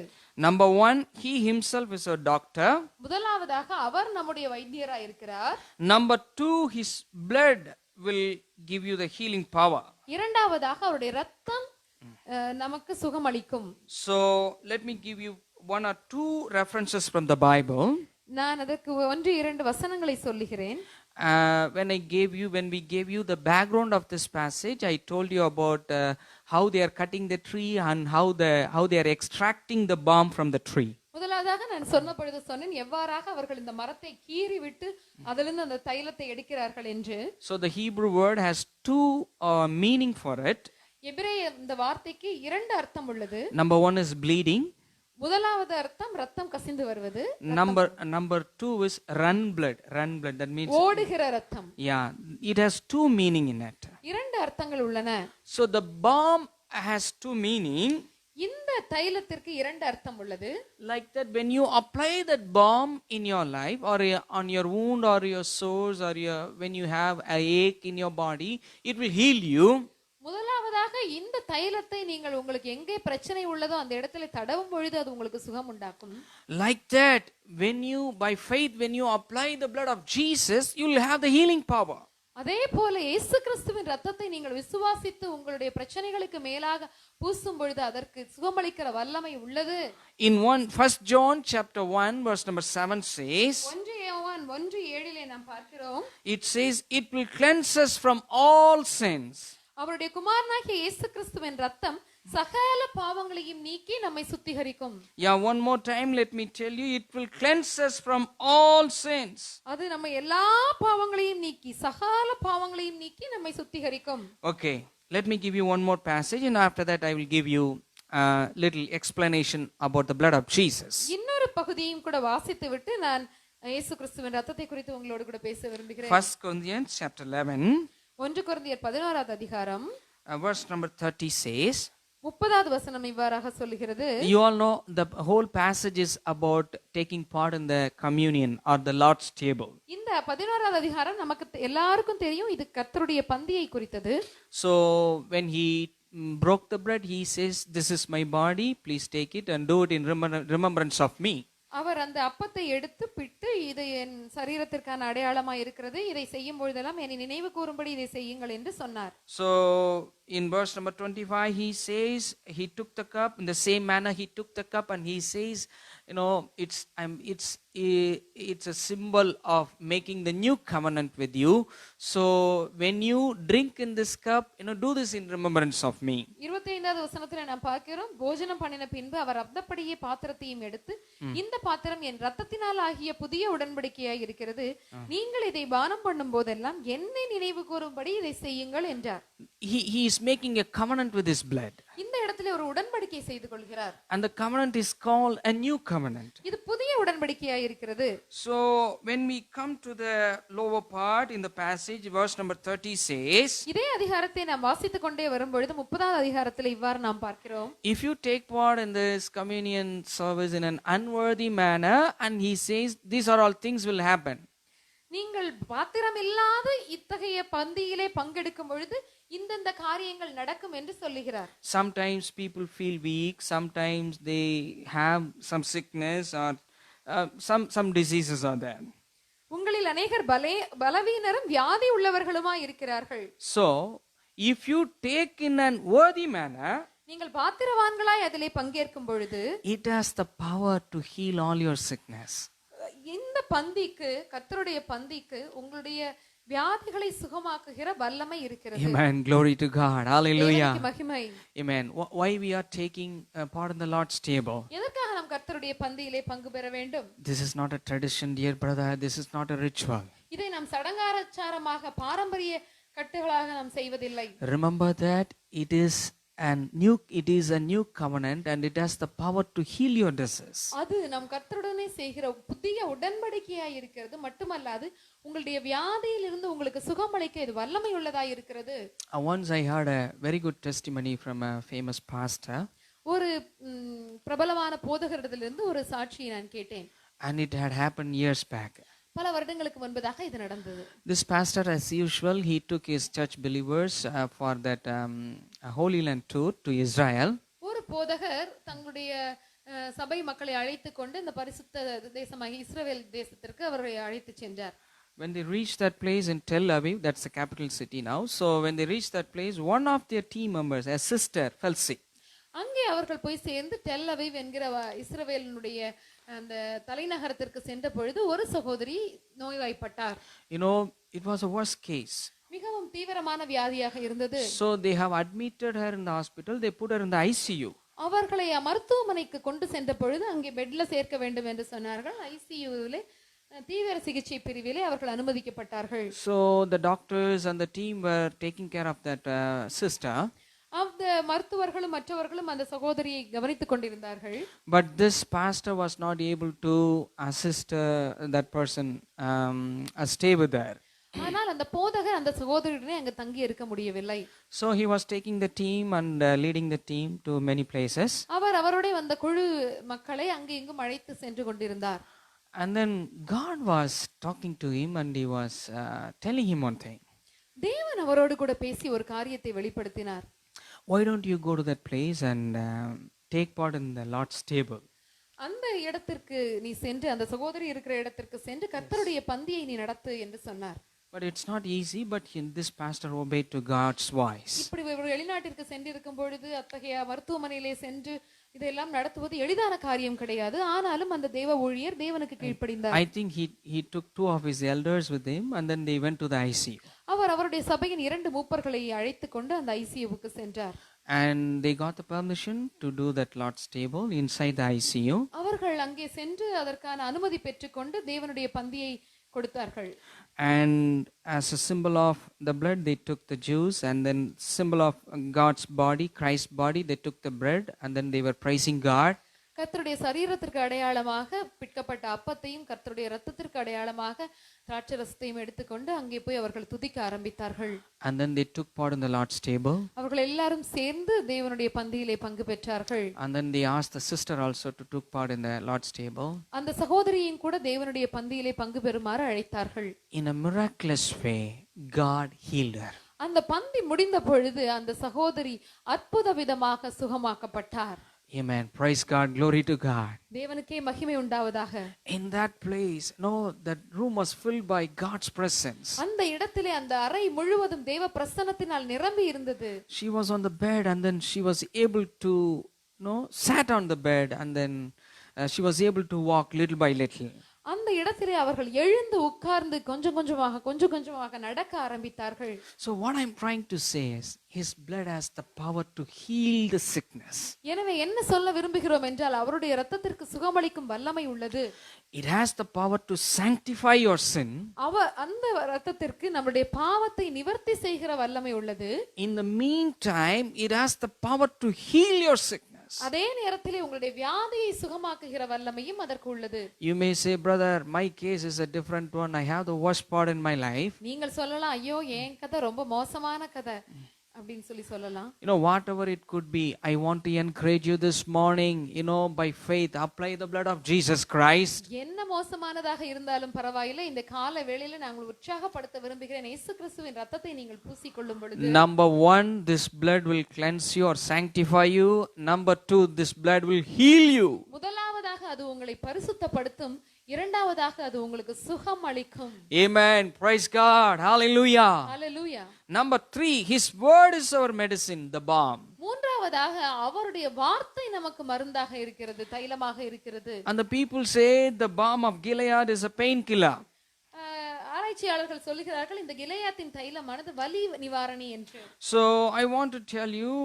A: Number 1, he himself is a doctor.
B: முதலாவதாக அவர் நம்முடைய வைத்தியராய் இருக்கிறார்.
A: Number 2, his blood will give you the healing power.
B: இரண்டாவதாக அவருடைய இரத்தம் நமக்கு சுகமளிக்கும்.
A: So let me give you 1 or 2 references from the Bible.
B: நான் அதற்கு 1-2 வசனங்களை சொல்லுகிறேன்.
A: When we gave you the background of this passage, I told you about how they are cutting the tree and how they are extracting the balm from the tree.
B: முதலாவதாக நான் சொன்ன பொழுது சொன்னேன், எவ்வாறாக அவர்கள் இந்த மரத்தை கீறி விட்டு அதிலிருந்து அந்த தைலத்தை எடுக்கிறார்கள் என்று.
A: So the Hebrew word has 2 meaning for it.
B: எபிரேய இந்த வார்த்தைக்கு 2 அர்த்தம் உள்ளது.
A: Number 1 is bleeding.
B: முதலாவது அர்த்தம் ரத்தம் கசிந்து வருவது.
A: Number 2 is run blood. That means
B: ஓடுகிற ரத்தம்.
A: Yeah, it has 2 meaning in it.
B: 2 அர்த்தங்கள் உள்ளன.
A: So the balm has 2 meaning.
B: இந்த தைலத்திற்கு 2 அர்த்தம் உள்ளது.
A: Like that, when you apply that balm in your life or on your wound or your sores or when you have a ache in your body, it will heal you.
B: முதலாவதாக இந்த தைலத்தை நீங்கள் உங்களுக்கு எங்கே பிரச்சனை உள்ளதோ அந்த இடத்துல தடவும் பொழுது அது உங்களுக்கு சுகம் உண்டாக்கும்.
A: Like that, by faith, when you apply the blood of Jesus, you will have the healing power.
B: அதே போல இயேசு கிறிஸ்துவின் ரத்தத்தை நீங்கள் விசுவாசித்து உங்களுடைய பிரச்சனைகளுக்கு மேலாக பூசும் பொழுது அதற்கு சுகமளிக்கிற வல்லமை உள்ளது.
A: In 1 John chapter 1 verse number 7 says,
B: 1 யோவான் 1:7 நாம் பார்க்கிறோம்.
A: It says, it will cleanse us from all sins.
B: அவருடைய குமாரனாகிய இயேசு கிறிஸ்துவின் ரத்தம் சகல பாவங்களையும் நீக்கி நம்மை சுத்திகரிக்கும்.
A: Yeah, one more time let me tell you, it will cleanse us from all sins.
B: அது நம்ம எல்லா பாவங்களையும் நீக்கி சகல பாவங்களையும் நீக்கி நம்மை சுத்திகரிக்கும்.
A: Okay, let me give you one more passage and after that I will give you a little explanation about the blood of Jesus.
B: இன்னொரு பகுதியையும் கூட வாசித்து விட்டு நான் இயேசு கிறிஸ்துவின் ரத்தத்தை குறித்து உங்களோடு கூட பேச விரும்புகிறேன்.
A: 1 Corinthians chapter 11
B: 1 கொரிந்தியர் 11வது அதிகாரம்
A: verse number 30 says,
B: 30வது வசனம் இவ்வாறாக சொல்கிறது.
A: You all know the whole passage is about taking part in the communion or the Lord's table.
B: இந்த 11வது அதிகாரம் நமக்கு எல்லாருக்கும் தெரியும், இது கர்த்தருடைய பந்தியை குறித்தது.
A: So when he broke the bread, he says, this is my body, please take it and do it in remembrance of me.
B: அவர் அந்த அப்பத்தை எடுத்து பிட்டு, இது என் சரீரத்திற்கான அடையாளமாய் இருக்கிறது, இதை செய்யும் பொழுதெல்லாம் என்னை நினைவு கூறும்படி இதை செய்யுங்கள் என்று சொன்னார்.
A: So in verse number 25 he says, he took the cup in the same manner, he took the cup and he says, it's a symbol of making the new covenant with you. So when you drink in this cup, do this in remembrance of me.
B: 25வது வசனத்துல நாம் பார்க்கிறோம், போஜனம் பண்ணின பின்பு அவர் அந்தப்படியே பாத்திரத்தையும் எடுத்து, இந்த பாத்திரம் என் ரத்தத்தினால் ஆகிய புதிய உடன்படிக்கையாய் இருக்கிறது, நீங்கள் இதை பானம் பண்ணும் போதெல்லாம் என்னை நினைவு கூறும்படி இதை செய்யுங்கள் என்றார்.
A: He is making a covenant with his blood.
B: இந்த இடத்துல ஒரு உடன்படிக்கை செய்து கொள்கிறார்.
A: And the covenant is called a new covenant.
B: இது புதிய உடன்படிக்கையாய் இருக்கிறது.
A: So when we come to the lower part in the passage, verse number 30 says,
B: இதே அதிகாரத்தை நாம் வாசித்துக் கொண்டே வரும்பொழுது 30வது அதிகாரத்தில் இவ்வாறு நாம் பார்க்கிறோம்,
A: if you take part in this communion service in an unworthy manner, and he says these are all things will happen.
B: நீங்கள் பாத்திரம் இல்லாத இத்தகைய பந்தியிலே பங்கெடுக்கும் பொழுது இந்தந்த காரியங்கள் நடக்கும் என்று சொல்லுகிறார்.
A: Sometimes people feel weak, sometimes they have some sickness or some diseases are there.
B: உங்களில் அநேகர் பலவீனரும் வியாதி உள்ளவர்களுமாய் இருக்கிறார்கள்.
A: So if you take in an worthy manner,
B: நீங்கள் பாத்திரவான்களாய் அதிலே பங்கேற்கும் பொழுது
A: it has the power to heal all your sickness.
B: இந்த பந்திக்கு, கர்த்தருடைய பந்திக்கு உங்களுடைய வியாதிகளை சுகமாக்குகிற வல்லமை இருக்கிறது.
A: Amen. Glory to God. Hallelujah.
B: தேவனுக்கு மகிமை.
A: Amen. Why we are taking part in the Lord's table?
B: எதற்காக நாம் கர்த்தருடைய பந்தியிலே பங்கு பெற வேண்டும்?
A: This is not a tradition, dear brother. This is not a ritual.
B: இதை நாம் சடங்காச்சாரமாக, பாரம்பரிய கட்டுகளாக நாம் செய்வதில்லை.
A: Remember that it is a new covenant, and it has the power to heal your disease.
B: அது நம் கர்த்தருடனே செய்கிற புதிய உடன்படிக்கையாய் இருக்கிறது. மட்டுமல்லாது உங்களுடைய வியாதியிலிருந்து உங்களுக்கு சுகமளிக்க இது வல்லமை உள்ளதாய் இருக்கிறது.
A: Once I heard a very good testimony from a famous pastor.
B: ஒரு பிரபலமான போதகரிடத்திலிருந்து ஒரு சாட்சியை நான் கேட்டேன்.
A: And it had happened years back.
B: பல வருடங்களுக்கு முன்பதாக இது நடந்தது.
A: This pastor, as usual, he took his church believers for that Holy Land tour to Israel.
B: ஒரு போதகர் தங்களுடைய சபை மக்களை அழைத்து கொண்டு இந்த பரிசுத்த தேசமாகிய இஸ்ரவேல் தேசத்திற்கு அவரை அழைத்து சென்றார்.
A: When they reached that place in Tel Aviv, that's the capital city now. So when they reached that place, one of their team members, a sister, fell sick.
B: அங்கே அவர்கள் போய் சேர்ந்து டெல் அவிவ் என்கிற இஸ்ரவேலினுடைய அந்த தலைநகரத்திற்கு சென்ற பொழுது ஒரு சகோதரி நோய்வாய்ப்பட்டார்.
A: It was a worst case.
B: மிகவும் தீவிரமான வியாதியாக இருந்தது.
A: So they have admitted her in the hospital. They put her in the ICU.
B: அவர்களை மருத்துவமனைக்கு கொண்டு சென்ற பொழுது அங்கே பெட்ல சேர்க்க வேண்டும் என்று சொன்னார்கள். ஐசியூவிலே, தீவிர சிகிச்சை பிரிவிலே அவர்கள் அனுமதிக்கப்பட்டார்கள்.
A: So the doctors and the team were taking care of that sister.
B: அந்த மருத்துவர்களும் மற்றவர்களும் அந்த சகோதரியை கவனித்துக் கொண்டிருந்தார்கள்.
A: But this pastor was not able to assist that person stay with her.
B: ஆனால் அந்த போதகர் அந்த சகோதரியுடனே அங்க தங்கி இருக்க முடியவில்லை.
A: So he was taking the team and leading the team to many places.
B: அவர் அவரோட வந்த குழு மக்களை அங்கே இங்கும் அழைத்து சென்று கொண்டிருந்தார்.
A: And then God was talking to him and he was telling him one thing.
B: தேவன் அவரோடு கூட பேசி ஒரு காரியத்தை வெளிப்படுத்தினார்.
A: Why don't you go to that place and take part in the Lord's table?
B: அந்த இடத்திற்கு நீ சென்று, அந்த சகோதரி இருக்கிற இடத்திற்கு சென்று கர்த்தருடைய பந்தியை நீ நடத்து என்று சொன்னார்.
A: But it's not easy, but this pastor obeyed to God's voice.
B: இப்படி ஒரு வெளிநாட்டிற்கு சென்று இருக்கும் பொழுது அத்தகைய மருத்துவமனையிலே சென்று இதெல்லாம் நடத்துவது எளிதான காரியம் கிடையாது. ஆனாலும் அந்த தேவ ஊழியர் தேவனுக்கு கீழ்ப்படிந்தார்.
A: I think he took 2 of his elders with him and then they went to the ICU.
B: அவர் அவருடைய சபையின் 2 மூப்பர்களை அழைத்து கொண்டு அந்த ஐசியூவுக்கு சென்றார்.
A: And they got the permission to do that Lord's table inside the ICU.
B: அவர்கள் அங்கே சென்று அதற்கான அனுமதி பெற்றுக்கொண்டு தேவனுடைய பந்தியை கொடுத்தார்கள்.
A: And as a symbol of the blood, they took the juice, and then symbol of God's body, Christ's body, they took the bread, and then they were praising God.
B: கர்த்தருடைய சரீரத்திற்கு அடையாளமாக பிற்கப்பட்ட அப்பத்தையும் கர்த்தருடைய இரத்தத்திற்கு அடையாளமாக திராட்சை ரசத்தையும் எடுத்துக்கொண்டு அங்கே போய் அவர்கள் துதிக்க ஆரம்பித்தார்கள்.
A: And then they took part in the Lord's table.
B: அவர்கள் எல்லாரும் சேர்ந்து தேவனுடைய பந்தியிலே பங்கு பெற்றார்கள்.
A: And then they asked the sister also to took part in the Lord's table.
B: அந்த சகோதரியின் கூட தேவனுடைய பந்தியிலே பங்கு பெறுமாறு அழைத்தார்கள்.
A: In a miraculous way, God healed her.
B: அந்த பந்தி முடிந்த பொழுது அந்த சகோதரி அற்புத விதமாக சுகமாக்கப்பட்டார்.
A: Amen. Praise God. Glory to God.
B: தேவனுக்கே மகிமை உண்டாவதாக.
A: In that place, that room was filled by God's presence.
B: அந்த இடத்திலே அந்த அறை முழுவதும் தேவ பிரசன்னத்தினால் நிரம்பி இருந்தது.
A: She was on the bed and then she was able to sat on the bed and then she was able to walk little by little.
B: அந்த இடத்திலே அவர்கள் எழுந்து உட்கார்ந்து கொஞ்சம் கொஞ்சமாக நடக்க ஆரம்பித்தார்கள்.
A: So what I'm trying to say is, his blood has the power to heal the sickness.
B: எனவே என்ன சொல்ல விரும்புகிறோம் என்றால் அவருடைய இரத்தத்திற்கு சுகமளிக்கும் வல்லமை உள்ளது.
A: It has the power to sanctify your sin.
B: அந்த இரத்தத்திற்கு நம்முடைய பாவத்தை நிவர்த்தி செய்கிற வல்லமை உள்ளது.
A: In the meantime, it has the power to heal your sickness.
B: அதே நேரத்திலே உங்களுடைய வியாதியை சுகமாக்குகிற வல்லமையும் அதற்கு உள்ளது.
A: You may say, brother, my case is a different one. I have the worst part in my life.
B: நீங்கள் சொல்லலாம், ஐயோ என் கதை ரொம்ப மோசமான கதை அப்படின்னு சொல்லலாம்.
A: Whatever it could be, I want to encourage you this morning, by faith, apply the blood of Jesus Christ.
B: என்ன மோசமானதாக இருந்தாலும் பரவாயில்லை, இந்த கால வேளையில நான் உங்களை உற்சாகப்படுத்த விரும்புகிறேன். இயேசு கிறிஸ்துவின் இரத்தத்தை நீங்கள் பூசிக்கொள்ளும் பொழுது,
A: Number 1, this blood will cleanse you or sanctify you. Number 2, this blood will heal you.
B: முதலாவதாக அது உங்களை பரிசுத்தப்படுத்தும், இரண்டாவதாக அது உங்களுக்கு சுகம் அளிக்கும்.
A: Amen. Praise God. Hallelujah.
B: Hallelujah.
A: Number 3, his word is our medicine, the balm.
B: மூன்றாவதாக அவருடைய வார்த்தை நமக்கு மருந்தாக இருக்கிறது, தைலமாக இருக்கிறது.
A: And the people say the balm of Gilead is a painkiller.
B: ஆராய்ச்சியாளர்கள் சொல்லுகிறார்கள் இந்த கிலெயாத்தின் தைலமானது வலி நிவாரணி என்று.
A: So I want to tell you,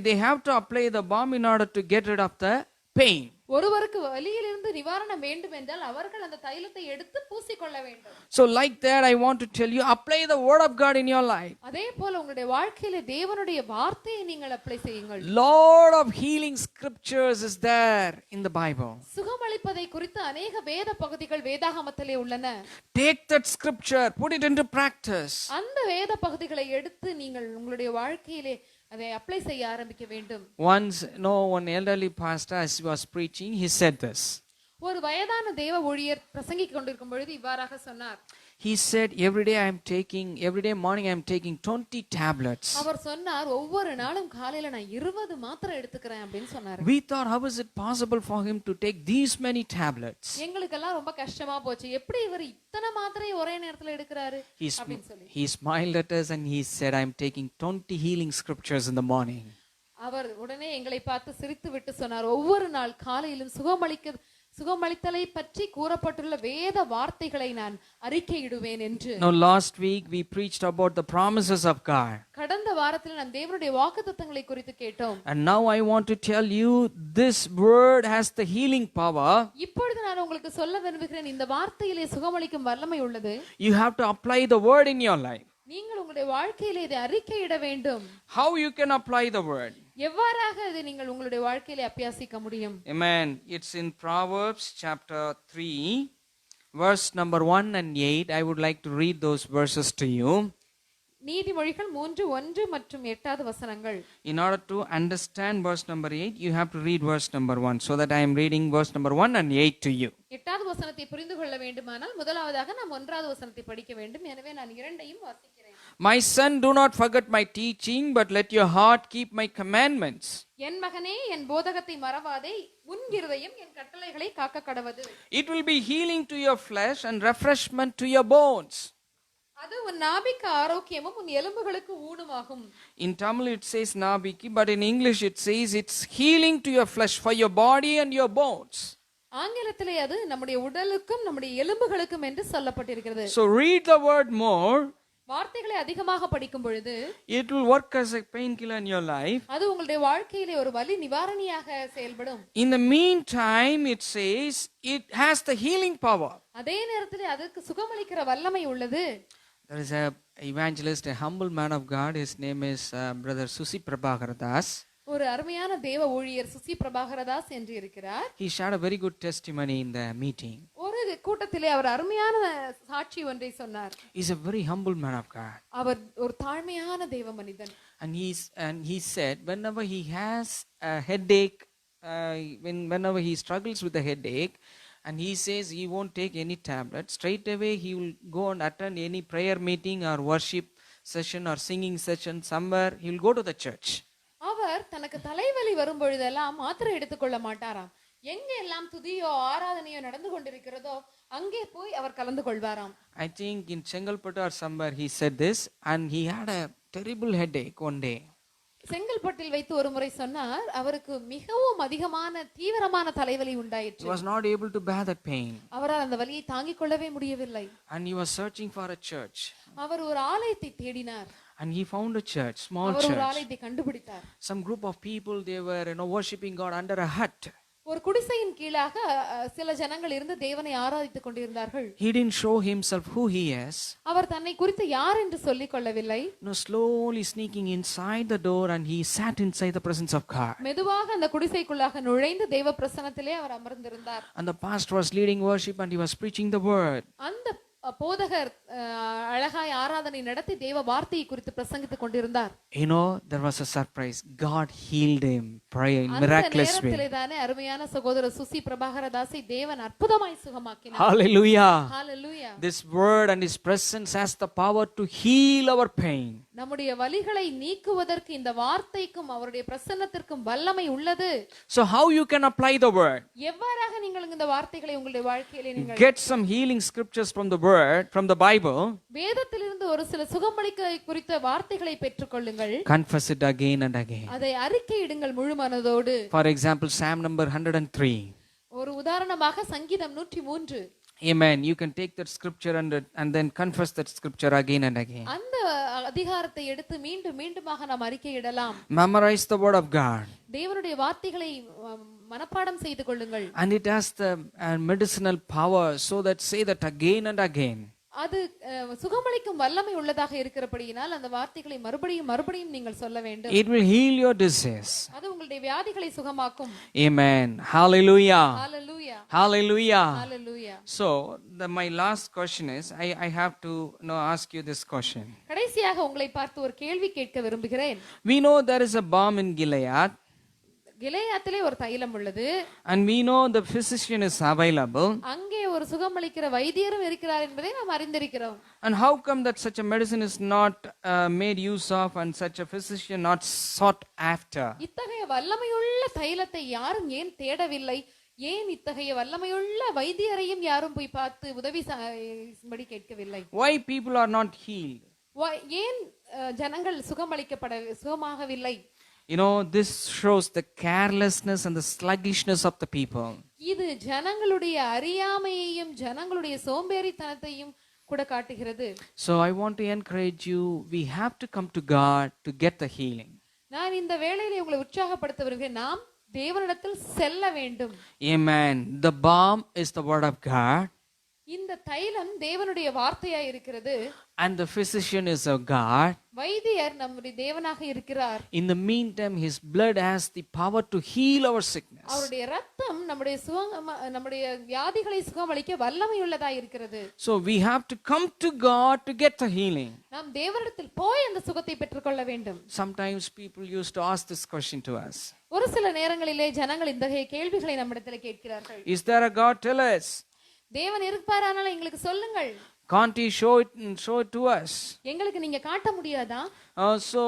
A: they have to apply the balm in order to get rid of the pain.
B: ஒருவருக்கு வலியிலிருந்து நிவாரணம் வேண்டும் என்றால் அவர்கள் அந்த தைலத்தை எடுத்து பூசிக்கொள்ள வேண்டும்.
A: So like that, I want to tell you, apply the word of God in your life.
B: அதே போல உங்களுடைய வாழ்க்கையிலே தேவனுடைய வார்த்தையை நீங்கள் அப்ளை செய்யுங்கள்.
A: Lord of healing scriptures is there in the Bible.
B: சுகமளிப்பதை குறித்து अनेक வேத பகுதிகள் வேதாகமத்திலே உள்ளன.
A: Take that scripture, put it into practice.
B: அந்த வேத பகுதிகளை எடுத்து நீங்கள் உங்களுடைய வாழ்க்கையிலே அதை அப்ளை செய்ய ஆரம்பிக்க வேண்டும்.
A: Once, one elderly pastor, as he was preaching, he said this.
B: ஒரு வயதான தேவ ஊழியர் பிரசங்கித்துக் கொண்டிருக்கும் பொழுது இவ்வாறாக சொன்னார்.
A: He said, every day morning I am taking 20 tablets.
B: அவர் சொன்னார், ஒவ்வொரு நாளும் காலையில நான் 20 மாத்திரை எடுத்துக்கிறேன் அப்படின்னு சொன்னார்.
A: We thought, how is it possible for him to take these many tablets?
B: எங்களுக்கெல்லாம் ரொம்ப கஷ்டமா போச்சு, எப்படி இவர் இத்தனை மாத்திரை ஒரே நேரத்துல எடுக்கிறாரு அப்படின்னு சொல்லி.
A: He smiled at us and he said, I am taking 20 healing scriptures in the morning.
B: அவர் உடனே எங்களை பார்த்து சிரித்து விட்டு சொன்னார், ஒவ்வொரு நாள் காலையிலும் சுகமளித்தலை பற்றி கூறப்பட்டுள்ள வேத வார்த்தைகளை நான் அறிக்கையிடுவேன் என்று.
A: Now last week we preached about the promises of God.
B: கடந்த வாரத்தில் நாம் தேவனுடைய வாக்குத்தத்தங்களை குறித்து கேட்டோம்.
A: And now I want to tell you, this word has the healing power.
B: இப்பொழுது நான் உங்களுக்கு சொல்ல விரும்புகிறேன், இந்த வார்த்தையிலே சுகமளிக்கும் வல்லமை உள்ளது.
A: You have to apply the word in your life.
B: நீங்கள் உங்களுடைய வாழ்க்கையிலே இதை அறிக்கையிட வேண்டும்.
A: How you can apply the word?
B: எவ்வாறாக இதை நீங்கள் உங்களுடைய வாழ்க்கையிலே அபியாசிக்க முடியும்?
A: Amen. It's in Proverbs chapter 3, verse number 1 and 8. I would like to read those verses to you.
B: நீதிமொழிகள் 3:1 மற்றும் 8 வசனங்கள்.
A: In order to understand verse number 8, you have to read verse number 1, so that I am reading verse number 1 and 8 to you.
B: 8வது வசனத்தை புரிந்து கொள்ள வேண்டுமானால் முதலாவதாக நாம் 1வது வசனத்தை படிக்க வேண்டும். எனவே நான் இரண்டையும் வாசிக்கிறேன்.
A: My son, do not forget my teaching, but let your heart keep my commandments.
B: என் மகனே, என் போதகத்தை மறவாதே, உன் இருதயம் என் கட்டளைகளை காக்க கடவது.
A: It will be healing to your flesh and refreshment to your bones.
B: அது உன் நாபிக்கு ஆரோக்கியமும் உன் எலும்புகளுக்கு ஊனமாகும்.
A: In Tamil it says nabiki, but in English it says it's healing to your flesh, for your body and your bones.
B: ஆங்கிலத்திலே அது நம்முடைய உடலுக்கும் நம்முடைய எலும்புகளுக்கும் என்று சொல்லப்பட்டிருக்கிறது.
A: So read the word more.
B: வார்த்தைகளை அதிகமாக படிக்கும் பொழுது
A: it will work as a painkiller in your life.
B: அது உங்களுடைய வாழ்க்கையிலே ஒரு வலி நிவாரணியாக செயல்படும்.
A: In the meantime, it says it has the healing power.
B: அதே நேரத்திலே அதுக்கு சுகமளிக்கிற வல்லமை உள்ளது.
A: There is a evangelist, a humble man of God. His name is brother Susi Prabhakaradas.
B: ஒரு அருமையான தேவ ஊழியர் சுசி பிரபாகரதாஸ் என்று இருக்கிறார்.
A: He shared a very good testimony in the meeting.
B: ஒரு கூட்டத்திலே அவர் அருமையான சாட்சி ஒன்றை சொன்னார்.
A: He is a very humble man of God.
B: அவர் ஒரு தாழ்மையான தேவ மனிதன்.
A: And he said, whenever he has a headache, whenever he struggles with a headache, and he says he won't take any tablet, straight away he will go and attend any prayer meeting or worship session or singing session somewhere. He will go to the church.
B: அவர் தனக்கு தலைவலி வரும் பொழுதெல்லாம் மாத்திரை எடுத்துக்கொள்ள மாட்டாராம். எங்க எல்லாம் துதியோ ஆராதனையோ நடந்து கொண்டிருக்கிறதோ அங்கே போய் அவர் கலந்து கொள்வாராம்.
A: I think in Chengalpattu or somewhere he said this, and he had a terrible headache one day.
B: செங்கல்பட்டில் வைத்து ஒரு முறை சொன்னார், அவருக்கு மிகவும் அதிகமான தீவிரமான தலைவலி
A: He
B: உண்டாயிற்று.
A: was not able to bear that pain.
B: அவரால் அந்த வலியை தாங்கிக் கொள்ளவே முடியவில்லை.
A: And he was searching for a church.
B: அவர் ஒரு ஆலயத்தை தேடினார்.
A: And he found a church, small
B: அவர் ஒரு
A: church.
B: ஆலயத்தை கண்டுபிடித்தார்.
A: Some group of people, they were worshiping God under a hut.
B: ஒரு குடிசையின் கீழாக சில ஜனங்கள் இருந்து தேவனை ஆராதித்துக் கொண்டிருந்தார்கள்.
A: He didn't show himself who he is.
B: அவர் தன்னை குறித்து யார் என்று சொல்லிக் கொள்ளவில்லை.
A: No, slowly sneaking inside the door, and he sat inside the presence of God.
B: மெதுவாக அந்த குடிசைக்குள்ளாக நுழைந்து தேவ பிரசன்னத்திலே அவர் அமர்ந்திருந்தார்.
A: And the pastor was leading worship, and he was preaching the word.
B: அந்த போதகர் அழகாய் ஆராதனை நடத்தி தேவ வார்த்தையை குறித்து பிரசங்கித்துக் கொண்டிருந்தார்.
A: There was a surprise. God healed him in
B: அந்த
A: miraculous way.
B: நேரத்திலே தானே அருமையான சகோதரர் சுசி பிரபாகர தாஸை தேவன் அற்புதமாய் சுகமாக்கினார்.
A: Hallelujah.
B: Hallelujah.
A: This word and his presence has the power to heal our pain.
B: நம்முடைய வலிகளை நீக்குவதற்கு இந்த வார்த்தைக்கும் அவருடைய பிரசன்னத்திற்கும் வல்லமை உள்ளது.
A: So how you can apply the word?
B: எவ்வாறாக நீங்கள் இந்த வார்த்தைகளை உங்களுடைய வாழ்க்கையிலே நீங்கள்
A: Get some healing scriptures from the word, from the Bible.
B: வேதத்திலிருந்து ஒரு சில சுகமளிக்க குறித்த வார்த்தைகளை பெற்றுக்கொள்ளுங்கள்.
A: Confess it again and again.
B: அதை அறிக்கையிடுங்கள் முழு மனதோடு.
A: For example, Psalm number 103.
B: ஒரு உதாரணமாக சங்கீதம் 103.
A: Amen. You can take that scripture and then confess that scripture again and again.
B: அந்த அதிகாரத்தை எடுத்து மீண்டும் மீண்டுமாக நாம் அறிக்கையிடலாம்.
A: Memorize the word of God.
B: தேவனுடைய வார்த்தைகளை மனப்பாடம் செய்து கொள்ளுங்கள்.
A: And it has the medicinal power, so that say that again and again.
B: அது சுகமளிக்கும் வல்லமை உள்ளதாக இருக்கிறபடியினால் அந்த வார்த்தைகளை மறுபடியும் நீங்கள் சொல்ல வேண்டும்.
A: It will heal your disease.
B: அது உங்களுடைய வியாதிகளை சுகமாக்கும்.
A: Amen. Hallelujah.
B: Hallelujah.
A: Hallelujah.
B: Hallelujah.
A: So my last question is, I have to ask you this question.
B: கடைசியாக உங்களை பார்த்து ஒரு கேள்வி கேட்க விரும்புகிறேன்.
A: We know there is a balm in Gilead.
B: கிலெயாத்திலே ஒரு தைலம் உள்ளது.
A: And we know the physician is available.
B: அங்கே ஒரு சுகமளிக்கிற வைத்தியரும் இருக்கிறார் என்பதை நாம் அறிந்திருக்கிறோம்.
A: And how come that such a medicine is not made use of, and such a physician not sought after?
B: இத்தகைய வல்லமையுள்ள தைலத்தை யாரும் ஏன் தேடவில்லை? ஏன் இத்தகைய வல்லமையுள்ள வைத்தியரையும் யாரும் போய் பார்த்து உதவி செய்யும்படி கேட்கவில்லை?
A: Why people are not healed?
B: ஏன் ஜனங்கள் சுகமாகவில்லை?
A: This shows the carelessness and the sluggishness of the people.
B: இது ஜனங்களுடைய அறியாமையையும் ஜனங்களுடைய சோம்பேறித்தனத்தையும் கூட காட்டுகிறது.
A: So I want to encourage you, we have to come to God to get the healing.
B: நான் இந்த வேளையிலே உங்களை உற்சாகப்படுத்த விரும்புகிறேன். நாம் தேவனிடத்தில் செல்ல வேண்டும்.
A: Amen. The balm is the word of God.
B: இந்த தைலம் தேவனுடைய வார்த்தையாய் இருக்கிறது.
A: And the physician is of God.
B: வைத்தியர் நம்முடைய தேவனாக இருக்கிறார்.
A: In the meantime, his blood has the power to heal our sickness.
B: அவருடைய இரத்தம் நம்முடைய வியாதிகளை சுகமளிக்க வல்லமை உள்ளதாய் இருக்கிறது.
A: So we have to come to God to get the healing.
B: நாம் தேவனிடத்தில் போய் அந்த சுகத்தை பெற்றுக்கொள்ள வேண்டும்.
A: Sometimes people used to ask this question to us.
B: ஒரு சில நேரங்களிலே ஜனங்கள் இந்த கேள்விகளை நம்மிடத்தில் கேட்கிறார்கள்.
A: Is there a God? Tell us.
B: தேவன் இருப்பாரானால் எங்களுக்கு சொல்லுங்கள்.
A: Can't he show it to us?
B: எங்களுக்கு நீங்க காட்ட முடியாதா?
A: So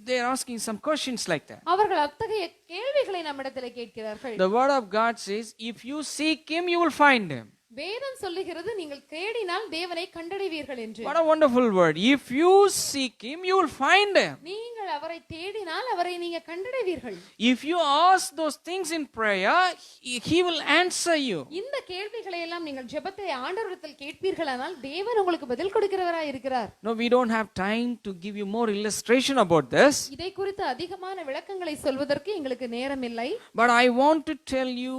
A: they are asking some questions like that.
B: அவர்கள் அத்தகைய கேள்விகளை நம்மிடத்தில் கேட்கிறார்கள்.
A: The word of God says, if you seek him, you will find him.
B: வேதம் சொல்லுகிறது நீங்கள் தேடினால் தேவனை கண்டடைவீர்கள் என்று.
A: What a wonderful word. If you seek him, you will find him.
B: நீங்கள் அவரை தேடினால் அவரை நீங்க கண்டடைவீர்கள்.
A: If you ask those things in prayer, he will answer you.
B: இந்த கேள்விகளை எல்லாம் நீங்கள் ஜெபத்தை ஆண்டவரிடத்தில் கேட்பீர்களானால் தேவன் உங்களுக்கு பதில் கொடுக்கிறவராய் இருக்கிறார்.
A: No, we don't have time to give you more illustration about this.
B: இதை குறித்து அதிகமான விளக்கங்களை சொல்வதற்கு எங்களுக்கு நேரம் இல்லை.
A: But I want to tell you